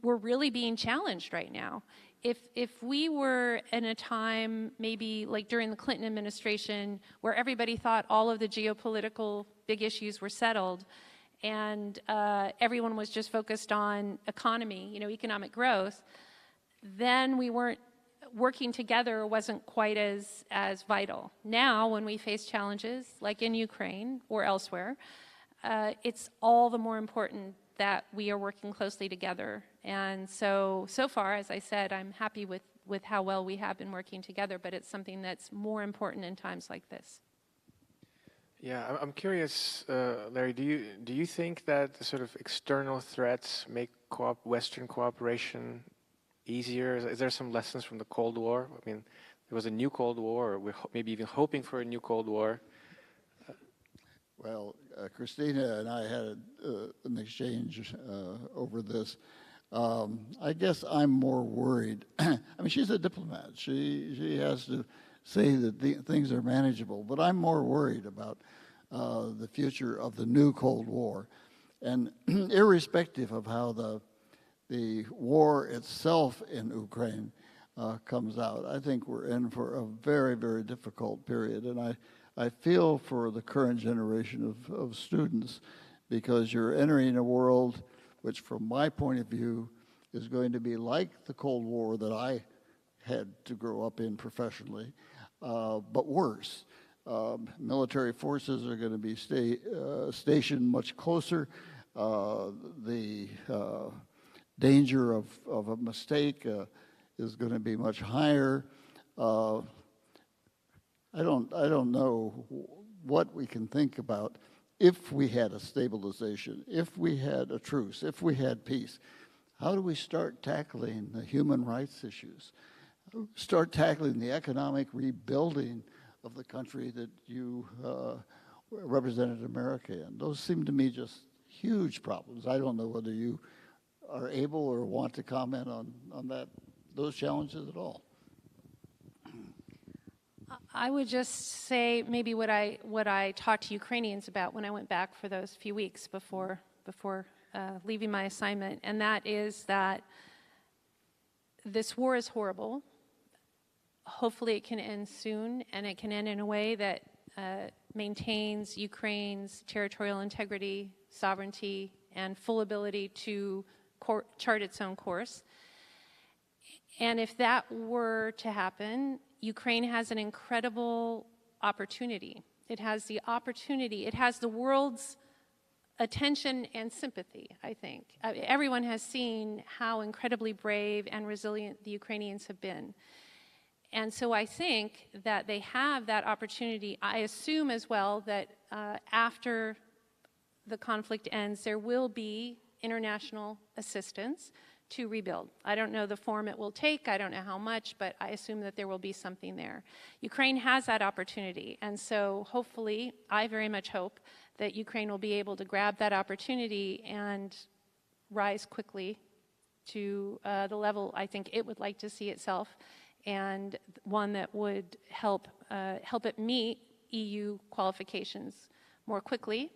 Speaker 3: we're really being challenged right now. If we were in a time, maybe like during the Clinton administration, where everybody thought all of the geopolitical big issues were settled, and everyone was just focused on economy, economic growth, then we weren't working together wasn't quite as vital. Now, when we face challenges like in Ukraine or elsewhere, it's all the more important that we are working closely together. And so far, as I said, I'm happy with how well we have been working together, but it's something that's more important in times like this.
Speaker 4: Yeah, I'm curious, Larry, do you think that the sort of external threats make Western cooperation easier? Is there some lessons from the Cold War? I mean, there was a new Cold War, or we're maybe even hoping for a new Cold War.
Speaker 2: Well, Kristina and I had an exchange over this. I guess I'm more worried. I mean, she's a diplomat. She has to say that things are manageable. But I'm more worried about the future of the new Cold War. And irrespective of how the war itself in Ukraine comes out, I think we're in for a very, very difficult period. And I feel for the current generation of students, because you're entering a world which, from my point of view, is going to be like the Cold War that I had to grow up in professionally, but worse. Military forces are going to be stationed much closer. The danger of a mistake is going to be much higher. I don't know what we can think about if we had a stabilization, if we had a truce, if we had peace. How do we start tackling the human rights issues? Start tackling the economic rebuilding of the country that you represented America in? Those seem to me just huge problems. I don't know whether you are able or want to comment on those challenges at all.
Speaker 3: I would just say maybe what I talked to Ukrainians about when I went back for those few weeks before leaving my assignment, and that is that this war is horrible. Hopefully it can end soon, and it can end in a way that maintains Ukraine's territorial integrity, sovereignty, and full ability to chart its own course. And if that were to happen, Ukraine has an incredible opportunity. It has the opportunity, it has the world's attention and sympathy, I think. Everyone has seen how incredibly brave and resilient the Ukrainians have been. And so I think that they have that opportunity. I assume as well that after the conflict ends, there will be international assistance to rebuild. I don't know the form it will take, I don't know how much, but I assume that there will be something there. Ukraine has that opportunity, and so hopefully, I very much hope that Ukraine will be able to grab that opportunity and rise quickly to the level I think it would like to see itself, and one that would help it meet EU qualifications more quickly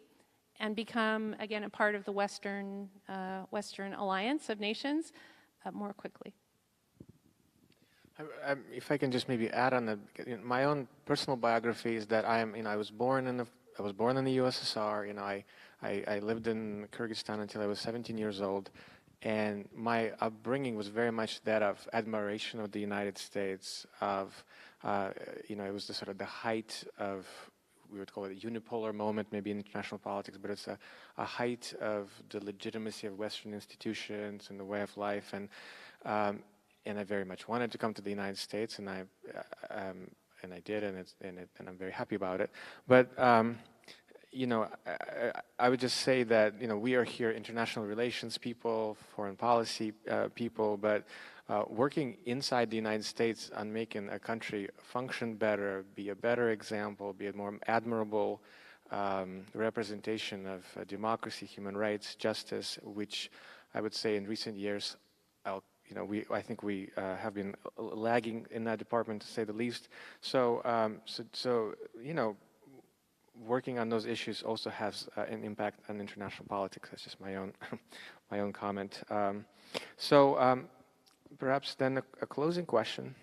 Speaker 3: and become, again, a part of the Western alliance of nations more quickly.
Speaker 4: If I can just maybe add on that, my own personal biography is that I was born in the USSR. I lived in Kyrgyzstan until I was 17 years old, and my upbringing was very much that of admiration of the United States. It was the sort of the height of, we would call it a unipolar moment, maybe in international politics, but it's a height of the legitimacy of Western institutions and the way of life, and I very much wanted to come to the United States, and I did, and I'm very happy about it. But I would just say that we are here international relations people, foreign policy people, but working inside the United States on making a country function better, be a better example, be a more admirable representation of democracy, human rights, justice, which I would say in recent years, I think we have been lagging in that department, to say the least. So working on those issues also has an impact on international politics. That's just my own comment. Perhaps then a closing question.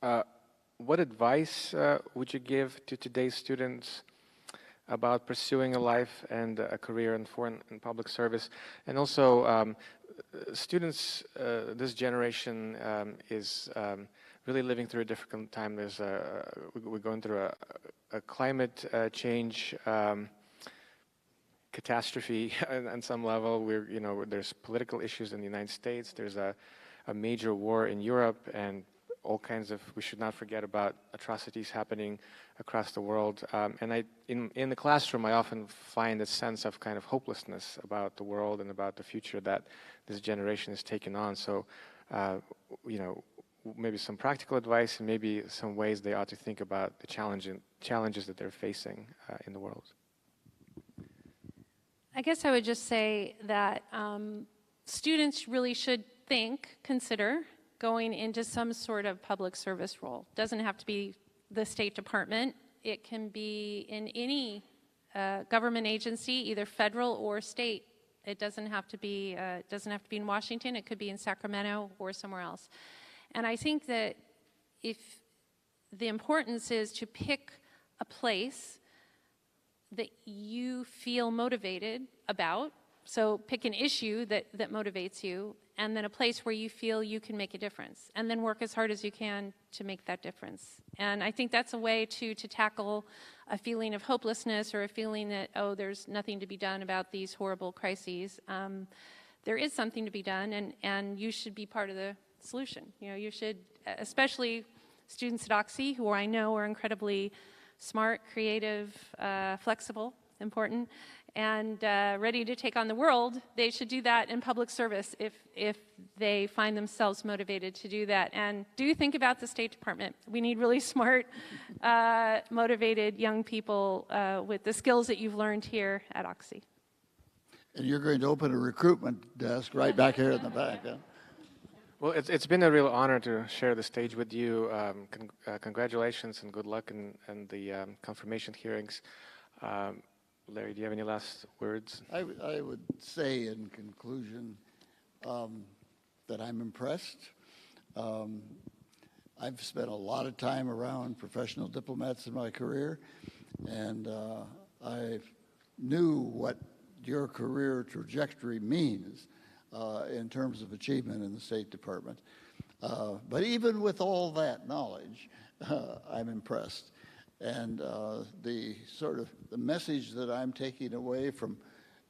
Speaker 4: What advice would you give to today's students about pursuing a life and a career in foreign and public service? And also, students, this generation is really living through a difficult time. We're going through a climate change catastrophe on some level. There's political issues in the United States. There's a major war in Europe, and all kinds of, we should not forget about atrocities happening across the world. And in the classroom, I often find a sense of kind of hopelessness about the world and about the future that this generation is taking on. So, maybe some practical advice and maybe some ways they ought to think about the challenges that they're facing in the world.
Speaker 3: I guess I would just say that students really should consider going into some sort of public service role. Doesn't have to be the State Department. It can be in any government agency, either federal or state. It doesn't have to be in Washington. It could be in Sacramento or somewhere else. And I think that if the importance is to pick a place that you feel motivated about, so pick an issue that motivates you, and then a place where you feel you can make a difference, and then work as hard as you can to make that difference. And I think that's a way to tackle a feeling of hopelessness or a feeling that, oh, there's nothing to be done about these horrible crises. There is something to be done, and you should be part of the solution. You should, especially students at Oxy, who I know are incredibly smart, creative, flexible, important, and ready to take on the world. They should do that in public service if they find themselves motivated to do that. And do think about the State Department. We need really smart, motivated young people with the skills that you've learned here at Oxy.
Speaker 2: And you're going to open a recruitment desk right back here in the back, huh?
Speaker 4: Well, it's been a real honor to share the stage with you. Congratulations and good luck in the confirmation hearings. Larry, do you have any last words?
Speaker 2: I would say in conclusion that I'm impressed. I've spent a lot of time around professional diplomats in my career, and I knew what your career trajectory means in terms of achievement in the State Department. But even with all that knowledge, I'm impressed. And the message that I'm taking away from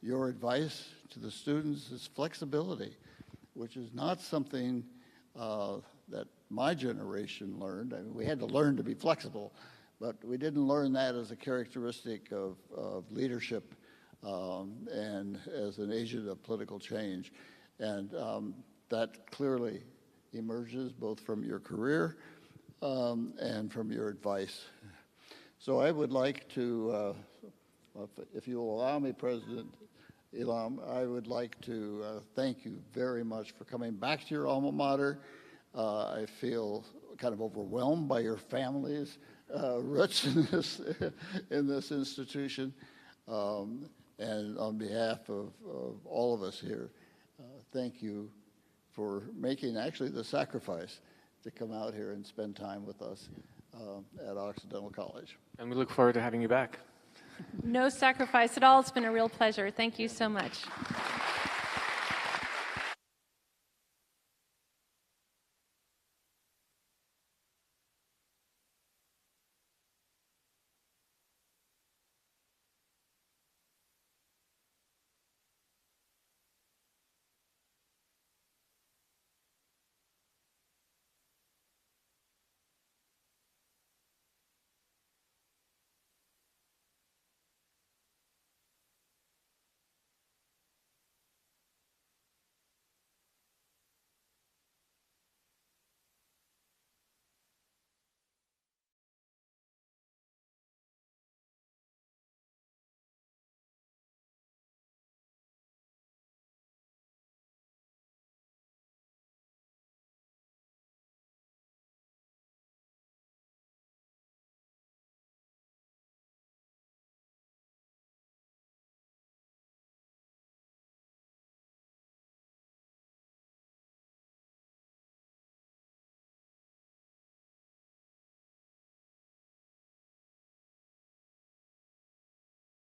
Speaker 2: your advice to the students is flexibility, which is not something that my generation learned. I mean, we had to learn to be flexible, but we didn't learn that as a characteristic of leadership and as an agent of political change. And that clearly emerges both from your career and from your advice. So I would like to, if you will allow me, President Ilham, I would like to thank you very much for coming back to your alma mater I feel kind of overwhelmed by your family's roots in this institution. And on behalf of all of us here, thank you for making actually the sacrifice to come out here and spend time with us at Occidental College.
Speaker 4: And we look forward to having you back.
Speaker 3: No sacrifice at all. It's been a real pleasure. Thank you so much.